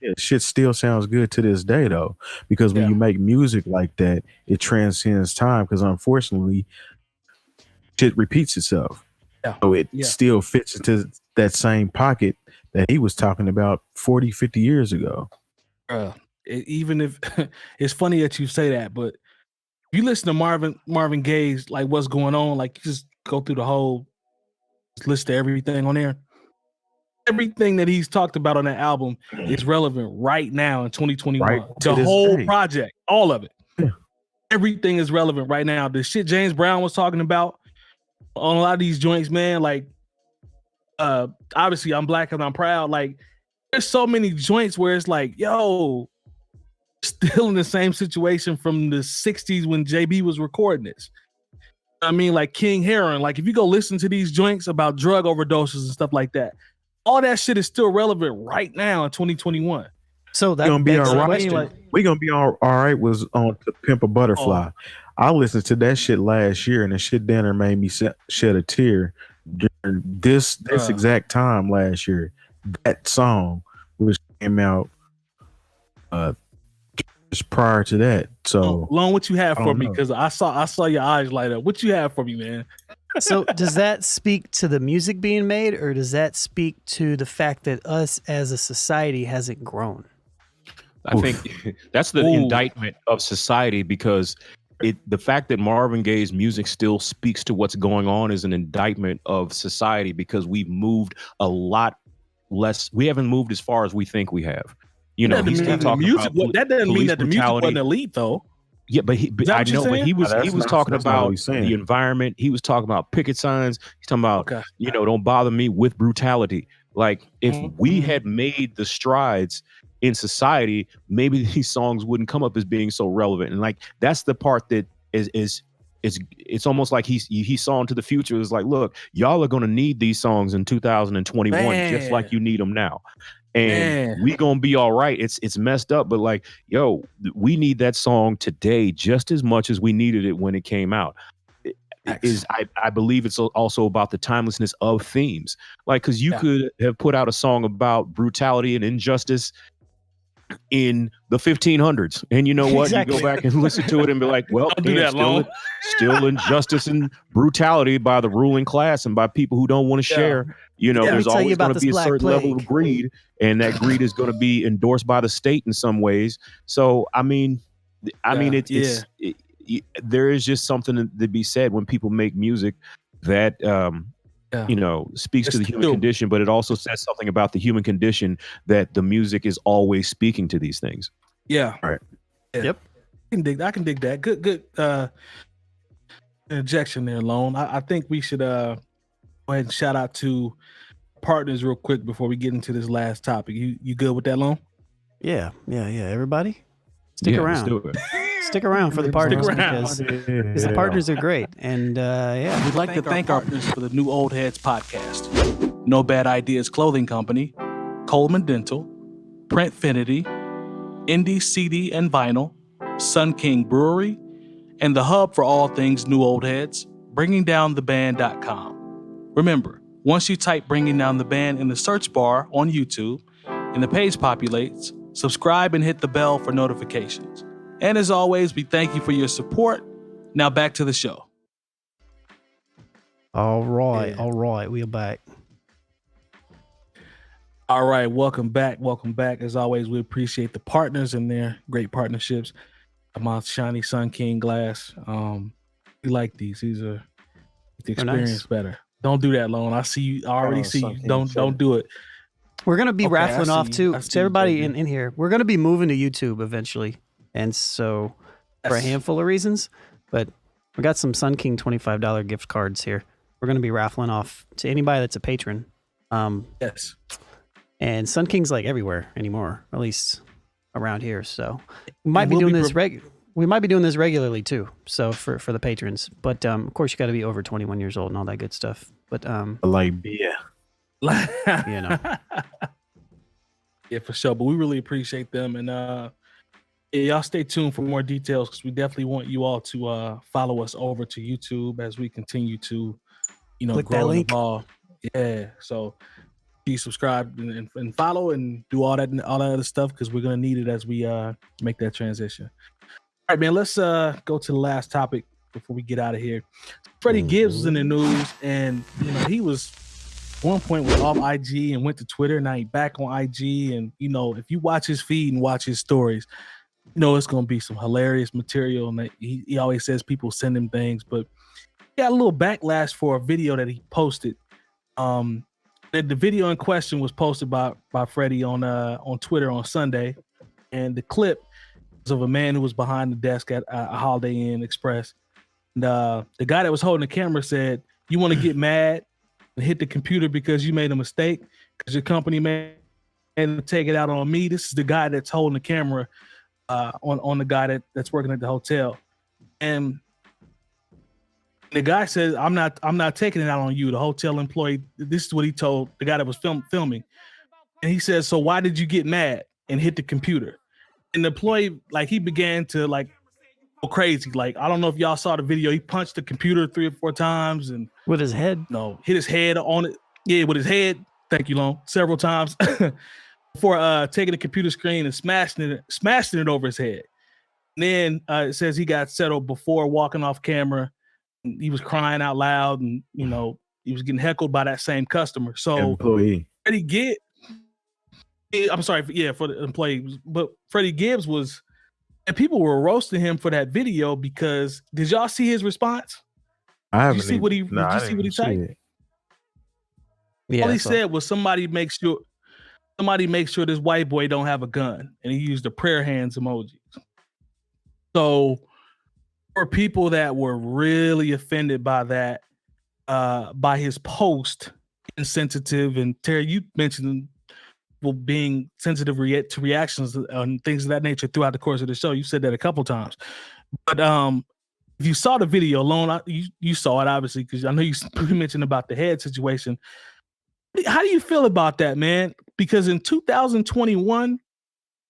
Yeah, shit still sounds good to this day though, because when you make music like that, it transcends time. Because unfortunately, shit repeats itself. Yeah. So it still fits into that same pocket that he was talking about 40, 50 years ago. Even if it's funny that you say that, but if you listen to Marvin Gaye's like What's Going On, like you just go through the whole list of everything on there. Everything that he's talked about on that album is relevant right now in 2021. Right, the whole project, all of it. Yeah. Everything is relevant right now. The shit James Brown was talking about on a lot of these joints, man, like obviously I'm black and I'm proud. Like there's so many joints where it's like, yo, still in the same situation from the 60s when JB was recording this. I mean, like King Heron, like if you go listen to these joints about drug overdoses and stuff like that, all that shit is still relevant right now in 2021. So that's gonna be all right. Like, we gonna be all right. Was on To Pimp a Butterfly. I listened to that shit last year, and the shit down there made me shed a tear during this exact time last year. That song, which came out just prior to that. So, Lone, what you have for me? Because I saw your eyes light up. What you have for me, man? So does that speak to the music being made, or does that speak to the fact that us as a society hasn't grown? I think that's the indictment of society, because the fact that Marvin Gaye's music still speaks to what's going on is an indictment of society, because we've moved a lot less. We haven't moved as far as we think we have. You know, he's still talking music. about That doesn't mean that the music wasn't elite, though. Yeah, but I know, but he was talking about the environment. He was talking about picket signs. He's talking about, don't bother me with brutality. Like if we had made the strides in society, maybe these songs wouldn't come up as being so relevant. And like that's the part that is it's almost like he saw into the future. It's like, look, y'all are going to need these songs in 2021, just like you need them now. And we gonna be all right. It's messed up, but like, yo, we need that song today just as much as we needed it when it came out. I believe it's also about the timelessness of themes. Like, because you could have put out a song about brutality and injustice in the 1500s, and you know what? Exactly. You go back and listen to it and be like, well, still injustice and brutality by the ruling class and by people who don't want to share. You know, there's always going to be a certain level of greed, and that greed is going to be endorsed by the state in some ways. So, I mean, there is just something to be said when people make music that speaks to the human condition, but it also says something about the human condition that the music is always speaking to these things. Yeah. All right. Yeah. Yep. I can dig that. Good injection there, Lone. I think we should go ahead and shout out to partners real quick before we get into this last topic. You good with that, Lone? Yeah. Everybody, stick around. Let's do it. Stick around for the partners because the partners are great. And we'd like to thank our partners for the New Old Heads podcast. No Bad Ideas Clothing Company, Coleman Dental, Printfinity, Indie CD and Vinyl, Sun King Brewery, and the hub for all things New Old Heads, bringingdowntheband.com. Remember, once you type Bringing Down the Band in the search bar on YouTube and the page populates, subscribe and hit the bell for notifications. And as always, we thank you for your support. Now back to the show. All right. We are back. All right. Welcome back. As always, we appreciate the partners and their great partnerships. Mount Shiny Sun King Glass. We like these. These are the experience better. Don't do that, Lone. I see you. I already see you. Don't do it. We're gonna be raffling off too. To everybody in here, we're gonna be moving to YouTube eventually. And so for a handful of reasons, but we got some Sun King $25 gift cards here. We're going to be raffling off to anybody that's a patron. Yes. And Sun King's like everywhere anymore, at least around here. So we might be doing this We might be doing this regularly too. So for the patrons, but of course you got to be over 21 years old and all that good stuff. But like beer, you know, yeah, for sure. But we really appreciate them, and yeah, y'all stay tuned for more details because we definitely want you all to follow us over to YouTube as we continue to, click grow that and link. evolve. Yeah, so please subscribe and follow and do all that other stuff because we're gonna need it as we make that transition. All right, man. Let's go to the last topic before we get out of here. Freddie Gibbs was in the news, and he was at one point was off IG and went to Twitter. Now he's back on IG, and if you watch his feed and watch his stories, it's gonna be some hilarious material. And he always says people send him things, but he got a little backlash for a video that he posted. The video in question was posted by Freddie on Twitter on Sunday, and the clip was of a man who was behind the desk at a Holiday Inn Express. And the guy that was holding the camera said, "You want to get mad and hit the computer because you made a mistake because your company made and take it out on me." This is the guy that's holding the camera on the guy that's working at the hotel, and the guy says, I'm not taking it out on you, the hotel employee." This is what he told the guy that was filming. And he says, "So why did you get mad and hit the computer?" And the employee, he began to go crazy. I don't know if y'all saw the video. He punched the computer 3 or 4 times and With his head? No, hit his head on it. Yeah, with his head. Thank you, Lone. Several times before taking the computer screen and smashing it over his head. And then it says he got settled before walking off camera. He was crying out loud, and he was getting heckled by that same customer. So employee. Freddie Gibbs, I'm sorry, for the employee, but Freddie Gibbs was, and people were roasting him for that video because did y'all see his response? I haven't. Did you see what he typed? Yeah. All he said was somebody make sure this white boy don't have a gun, and he used the prayer hands emoji. So for people that were really offended by that, by his post, insensitive, and Terry, you mentioned people being sensitive to reactions and things of that nature throughout the course of the show. You said that a couple times, but if you saw the video alone, you saw it obviously because I know you mentioned about the head situation. How do you feel about that, man? Because in 2021,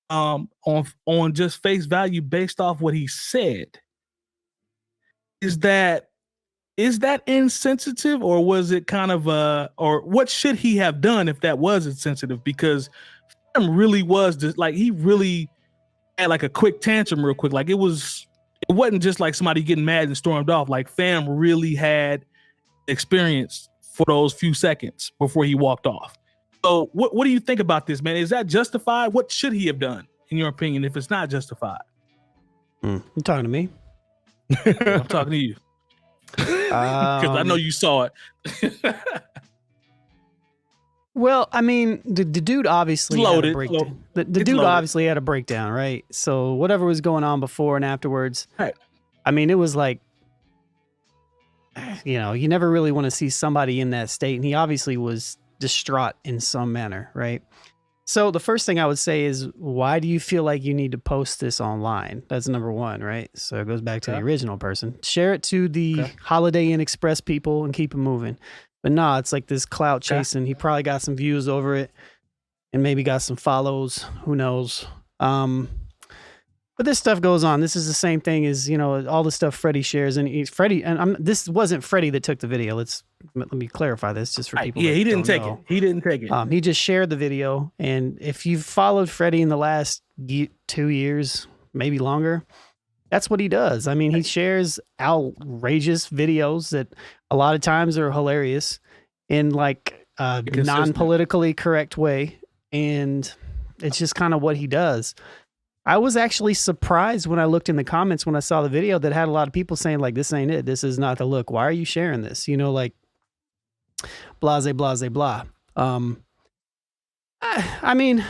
on just face value based off what he said, is that insensitive, or was it kind of or what should he have done if that was insensitive? Because Fam really was just he really had a quick tantrum real quick. It wasn't just somebody getting mad and stormed off. Fam really had experience for those few seconds before he walked off. So what do you think about this, man? Is that justified? What should he have done, in your opinion, if it's not justified? You talking to me? I'm talking to you. Because I know you saw it. Well, I mean, the dude obviously had a breakdown. The dude obviously had a breakdown, right? So whatever was going on before and afterwards, right. I mean, it was you never really want to see somebody in that state, and he obviously was distraught in some manner, right? So the first thing I would say is, why do you feel like you need to post this online? That's number one, right? So it goes back to the original person. Share it to the Holiday Inn Express people and keep it moving. But no, it's this clout chasing. He probably got some views over it and maybe got some follows. Who knows? But this stuff goes on. This is the same thing as, all the stuff Freddie shares. And Freddie, and this wasn't Freddie that took the video. Let me clarify this just for people. Yeah, he didn't take it. He didn't take it. He just shared the video. And if you've followed Freddie in the last 2 years, maybe longer, that's what he does. I mean, he shares outrageous videos that a lot of times are hilarious in non-politically correct way. And it's just kind of what he does. I was actually surprised when I looked in the comments when I saw the video that had a lot of people saying this ain't it. This is not the look. Why are you sharing this? Blase, blase, blah. I mean,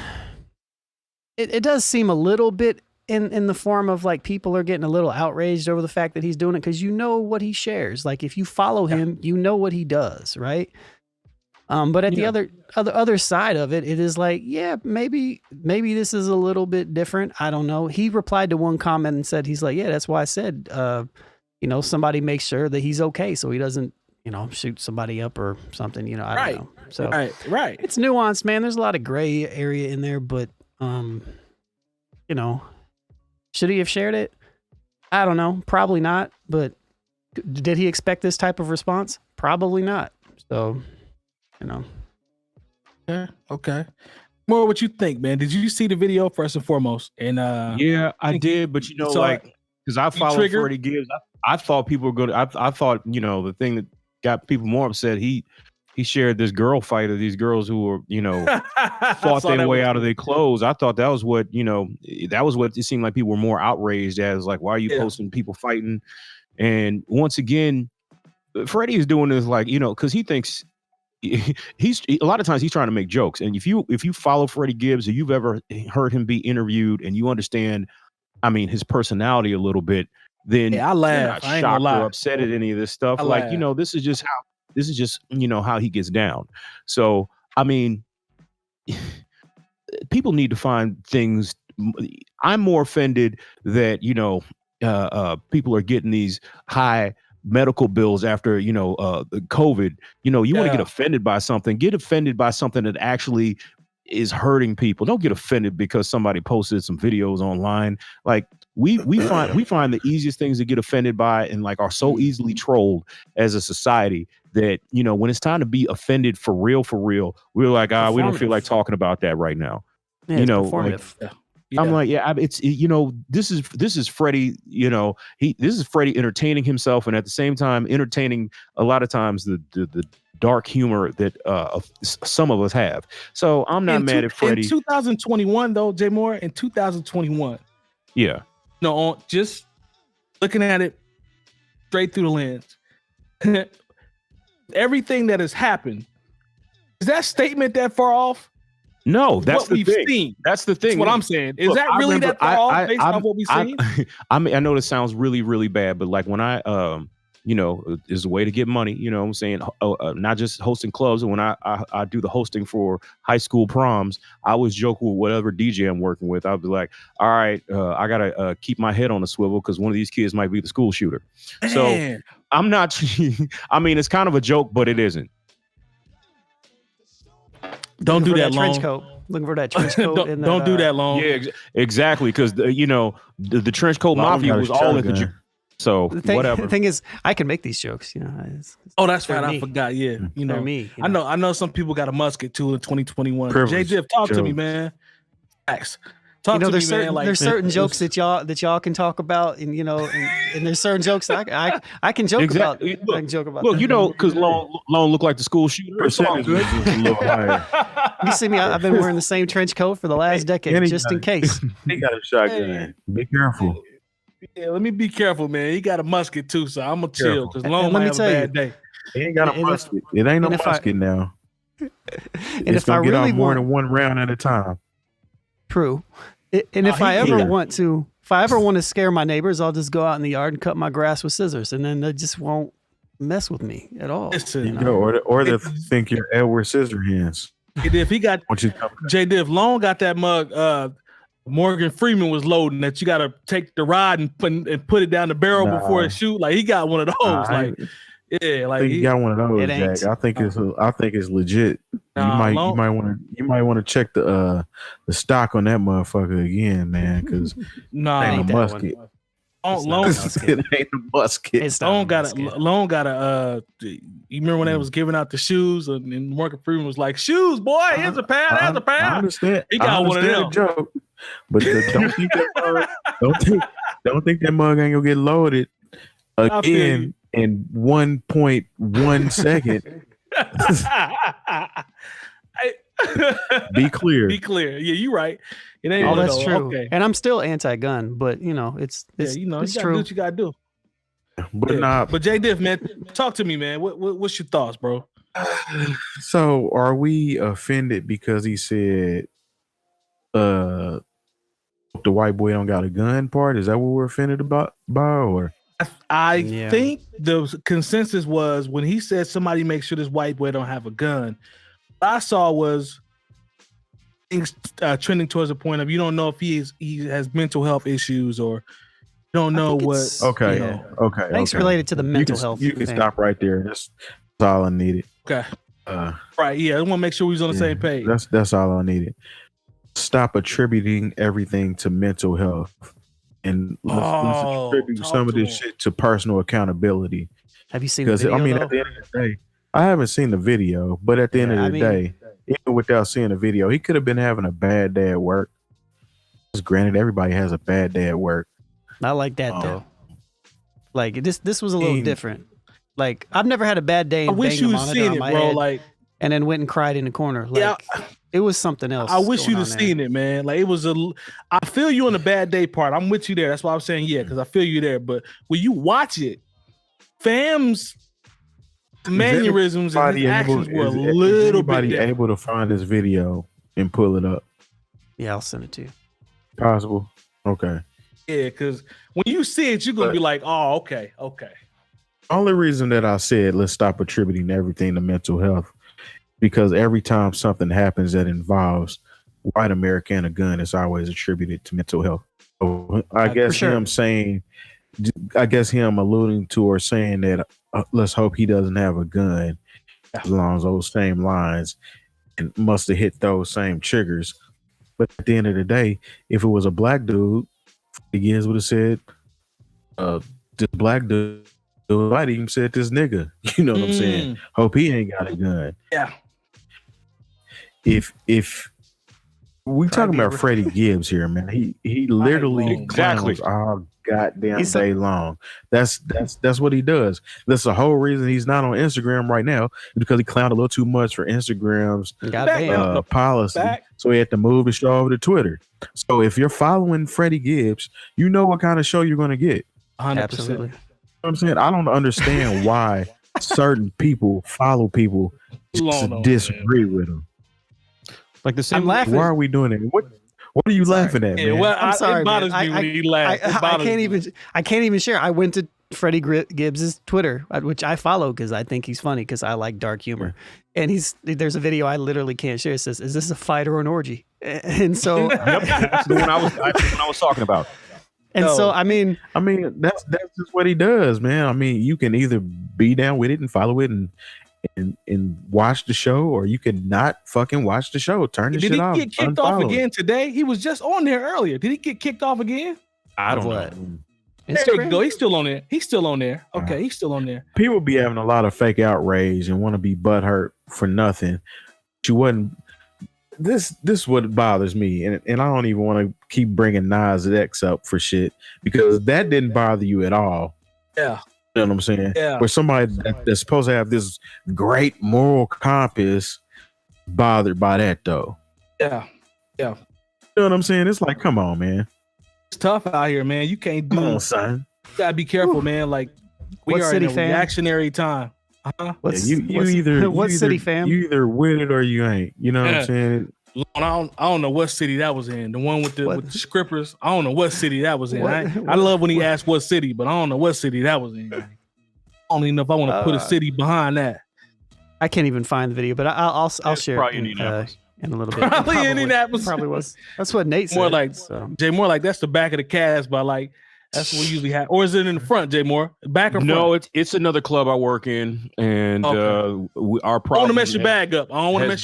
it does seem a little bit in the form of people are getting a little outraged over the fact that he's doing it because what he shares. If you follow him, you know what he does, right? But at the other side of it, it is like, yeah, maybe this is a little bit different. I don't know. He replied to one comment and said, he's like, yeah, that's why I said, somebody makes sure that he's okay, so he doesn't, shoot somebody up or something. I don't know. So right. It's nuanced, man. There's a lot of gray area in there, but should he have shared it? I don't know. Probably not. But did he expect this type of response? Probably not. So. Okay. More what you think, man? Did you see the video first and foremost? And yeah, I did, but because I follow Freddie Gibbs, I thought people were good. I thought the thing that got people more upset. He shared this girl fight of these girls who were fought their way out of their clothes. I thought that was what it seemed like people were more outraged as. Like, why are you posting people fighting? And once again, Freddie is doing this because he thinks. He's a lot of times he's trying to make jokes, and if you follow Freddie Gibbs or you've ever heard him be interviewed and you understand, his personality a little bit, then I laugh. You're not shocked or upset at any of this stuff. This is just how he gets down. So people need to find things. I'm more offended that people are getting these high medical bills after COVID. You want to get offended by something. Get offended by something that actually is hurting people. Don't get offended because somebody posted some videos online. Like we find the easiest things to get offended by and are so easily trolled as a society that when it's time to be offended for real, we're like, we don't feel like talking about that right now. Yeah, performative. I'm like, this is Freddie, this is Freddie entertaining himself and at the same time entertaining a lot of times the dark humor that some of us have. So I'm not mad at Freddie. In 2021 though, Jay Moore, in 2021. Yeah. No, just looking at it straight through the lens. Everything that has happened, is that statement that far off? No, that's the thing. Seen. That's the thing. That's what I'm saying. Is that really that far off based on what we've seen? I know this sounds really, really bad, but when I, is a way to get money, what I'm saying? Not just hosting clubs. And when I do the hosting for high school proms, I always joke with whatever DJ I'm working with. I'll be like, all right, I got to keep my head on a swivel because one of these kids might be the school shooter. Man. So I'm not, it's kind of a joke, but it isn't. Don't do that trench coat. Looking for that trench coat. Don't do that long. Yeah, exactly. Because the trench coat mafia was all at the. So whatever. The thing is, I can make these jokes. That's right. I forgot. Yeah, me. I know some people got a musket too in 2021. Jay Diff, talk to me, man. Facts. Talk to me, man. There's certain jokes that y'all can talk about, and and there's certain jokes that I can joke about. I can joke about. Look, because Lone look like the school shooter. It's all good. You see me? I've been wearing the same trench coat for the last decade, just in case. He got a shotgun. Be careful. Yeah, let me be careful, man. He got a musket too, so I'm gonna chill because Lone might have a bad day. He ain't got a musket. It ain't no musket now. And it's gonna get off more than one round at a time. True. And if I ever want to scare my neighbors, I'll just go out in the yard and cut my grass with scissors, and then they just won't mess with me at all. Or they think you're Edward Scissorhands. If he got Jay Diff, Long got that mug. Morgan Freeman was loading that you got to take the rod and put it down the barrel before it shoot. Like he got one of those. Yeah, like he got one of those, Jack. I think it's legit. You might want to check the stock on that motherfucker again, man, because it ain't a musket. It ain't a musket. Long got a. You remember when they was giving out the shoes, and Morgan Freeman was like, "Shoes, boy, here's a pair, there's a pair." I understand. He got one of them. Joke, but don't think that mug ain't gonna get loaded again. In 1.1 second. Be clear. Be clear. Yeah, you're right. It ain't. Oh, that's true. Okay. And I'm still anti-gun, but it's it's you true. Do what you gotta do. But Jay Diff, man, talk to me, man. What's your thoughts, bro? So, are we offended because he said, "The white boy don't got a gun"? Part is that what we're offended about, or? I think the consensus was when he said somebody make sure this white boy don't have a gun. What I saw was things trending towards the point of you don't know if he has mental health issues or you don't know what. Okay, you know. okay. I think it's related to the mental health. You can stop right there. That's all I needed. Okay. Right. Yeah. I want to make sure we was on the same page. That's all I needed. Stop attributing everything to mental health. And let's attribute some of this shit to personal accountability. Have you seen the video? Because I mean, at the end of the day, I haven't seen the video, but at the end of the day, even without seeing the video, he could have been having a bad day at work. Just granted, everybody has a bad day at work. Not like that though. Like this was a little different. Like I've never had a bad day. I wish you had seen it, bro. Like, and then went and cried in the corner. Like, it was something else. I wish you'd have seen it, man. Like it was I feel you on the bad day part. I'm with you there. That's why I'm saying because I feel you there. But when you watch it, fam's mannerisms and his actions were a little bit different. Able to find this video and pull it up? Yeah, I'll send it to you. Possible. Okay. Yeah, because when you see it, you're gonna be like, oh, okay. Only reason that I said let's stop attributing everything to mental health, because every time something happens that involves white America and a gun, it's always attributed to mental health. So I guess him alluding to or saying that let's hope he doesn't have a gun along those same lines and must have hit those same triggers. But at the end of the day, if it was a black dude, Freddie Gibbs would have said, this black dude might even said this nigga. You know what I'm saying? Hope he ain't got a gun. Yeah. If we talking about Freddie Gibbs here, man, he literally clowns all goddamn day long. That's what he does. That's the whole reason he's not on Instagram right now, is because he clowned a little too much for Instagram's policy. So he had to move his show over to Twitter. So if you're following Freddie Gibbs, you know what kind of show you're going to get. 100%. Absolutely. You know what I'm saying? I don't understand why certain people follow people just to disagree with them. Like the same. I'm laughing. Why are we doing it? What are you laughing at, man? Yeah, well, I'm sorry, it bothers me when he laughs. I can't even share. I went to Freddie Gibbs's Twitter, which I follow because I think he's funny because I like dark humor. And there's a video I literally can't share. It says, "Is this a fight or an orgy?" And so that's the one I was talking about. And so I mean that's just what he does, man. I mean, you can either be down with it and follow it and watch the show, or you can not fucking watch the show. Turn the shit off. Did he get kicked off again today? He was just on there earlier. Did he get kicked off again? I don't know. There you go. He's still on there. Okay, he's still on there. People be having a lot of fake outrage and want to be butthurt for nothing. She wasn't. This is what bothers me, and I don't even want to keep bringing Nas X up for shit, because that didn't bother you at all. Yeah. You know what I'm saying? Yeah. Where somebody that's supposed to have this great moral compass bothered by that, though. Yeah. You know what I'm saying? It's like, come on, man. It's tough out here, man. You can't do it, son. You gotta be careful, man. Like, we are in a reactionary time. You either with it or you ain't. You know what I'm saying? I don't know what city that was in. The one with the scrippers. I don't know what city that was in. I love when he asked what city, but I don't know what city that was in. I don't even know if I want to put a city behind that. I can't even find the video, but I'll share it in a little bit. Probably Indianapolis. Probably was. That's what Nate said. More like Jay Moore, like that's the back of the cast, but like that's what we usually have. Or is it in the front, Jay Moore? Back or front? No, it's another club I work in, and our problem. I don't want to mess your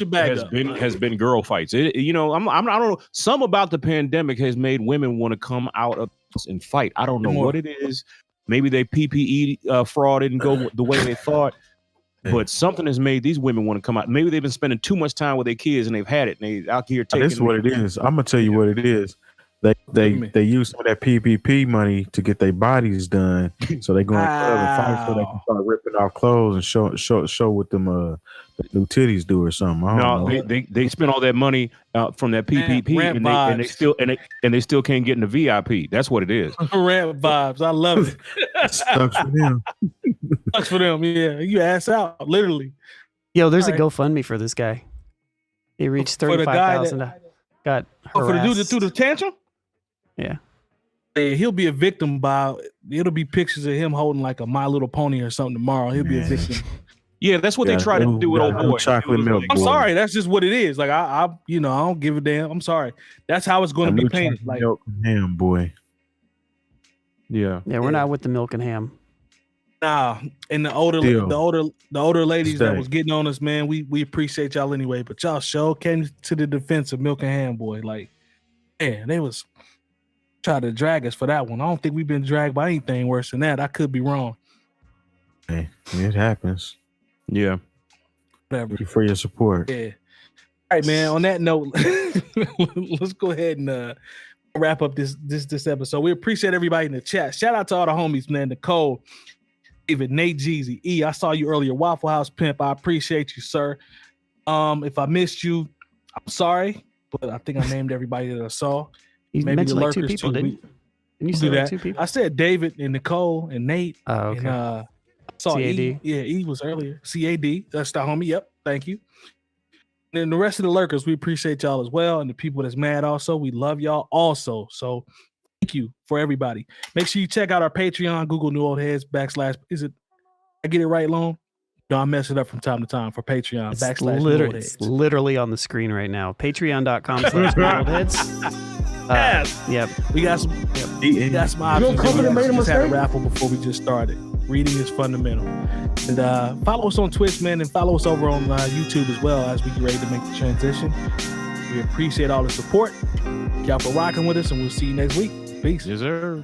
bag up. Has been girl fights. I don't know. Some about the pandemic has made women want to come out of and fight. I don't know what it is. Maybe they PPE fraud didn't go the way they thought, but something has made these women want to come out. Maybe they've been spending too much time with their kids and they've had it. And they out here taking. This is what it is. I'm gonna tell you what it is. They use some of that PPP money to get their bodies done, so they go in the club and fight so they can start ripping off clothes and show what them new titties do or something. I don't know. They spend all that money from that PPP and they still can't get in the VIP. That's what it is. Ramp vibes. I love it. Sucks for them. Sucks for them. Yeah, you ass out literally. Yo, there's a GoFundMe for this guy. He reached $35,000. Got harassed. For the dude that threw the tantrum. Yeah. He'll be a victim it'll be pictures of him holding like a My Little Pony or something tomorrow. He'll be a victim. Yeah, that's what they try to do with old boy. Chocolate milk. I'm sorry, that's just what it is. Like I don't give a damn. I'm sorry. That's how it's going to be painted. Like milk and ham, boy. Yeah, we're not with the milk and ham. Nah, and the older ladies that was getting on us, man, we appreciate y'all anyway. But y'all came to the defense of milk and ham, boy. Like, man, they was trying to drag us for that one. I don't think we've been dragged by anything worse than that. I could be wrong. Hey, it happens. Yeah. Whatever. Thank you for your support. Yeah. All right, man. On that note, let's go ahead and wrap up this episode. We appreciate everybody in the chat. Shout out to all the homies, man. Nicole, David, Nate, Jeezy, E. I saw you earlier. Waffle House Pimp. I appreciate you, sir. If I missed you, I'm sorry, but I think I named everybody that I saw. You maybe mentioned the like 2 people, didn't you? Didn't you say like 2 people? I said David and Nicole and Nate. Oh, okay. And I saw CAD. E. Yeah, E was earlier. CAD. That's the homie. Yep. Thank you. And the rest of the lurkers, we appreciate y'all as well. And the people that's mad also, we love y'all also. So thank you for everybody. Make sure you check out our Patreon, Google New Old Heads / is it, I get it right, Lone? No, I mess it up from time to time for Patreon / it's literally on the screen right now. Patreon.com/newOldHeads. Yes. Yep. We got some options. We just had a raffle before we just started. Reading is fundamental. And follow us on Twitch, man, and follow us over on YouTube as well as we get ready to make the transition. We appreciate all the support. Y'all for rocking with us, and we'll see you next week. Peace. Yes, sir.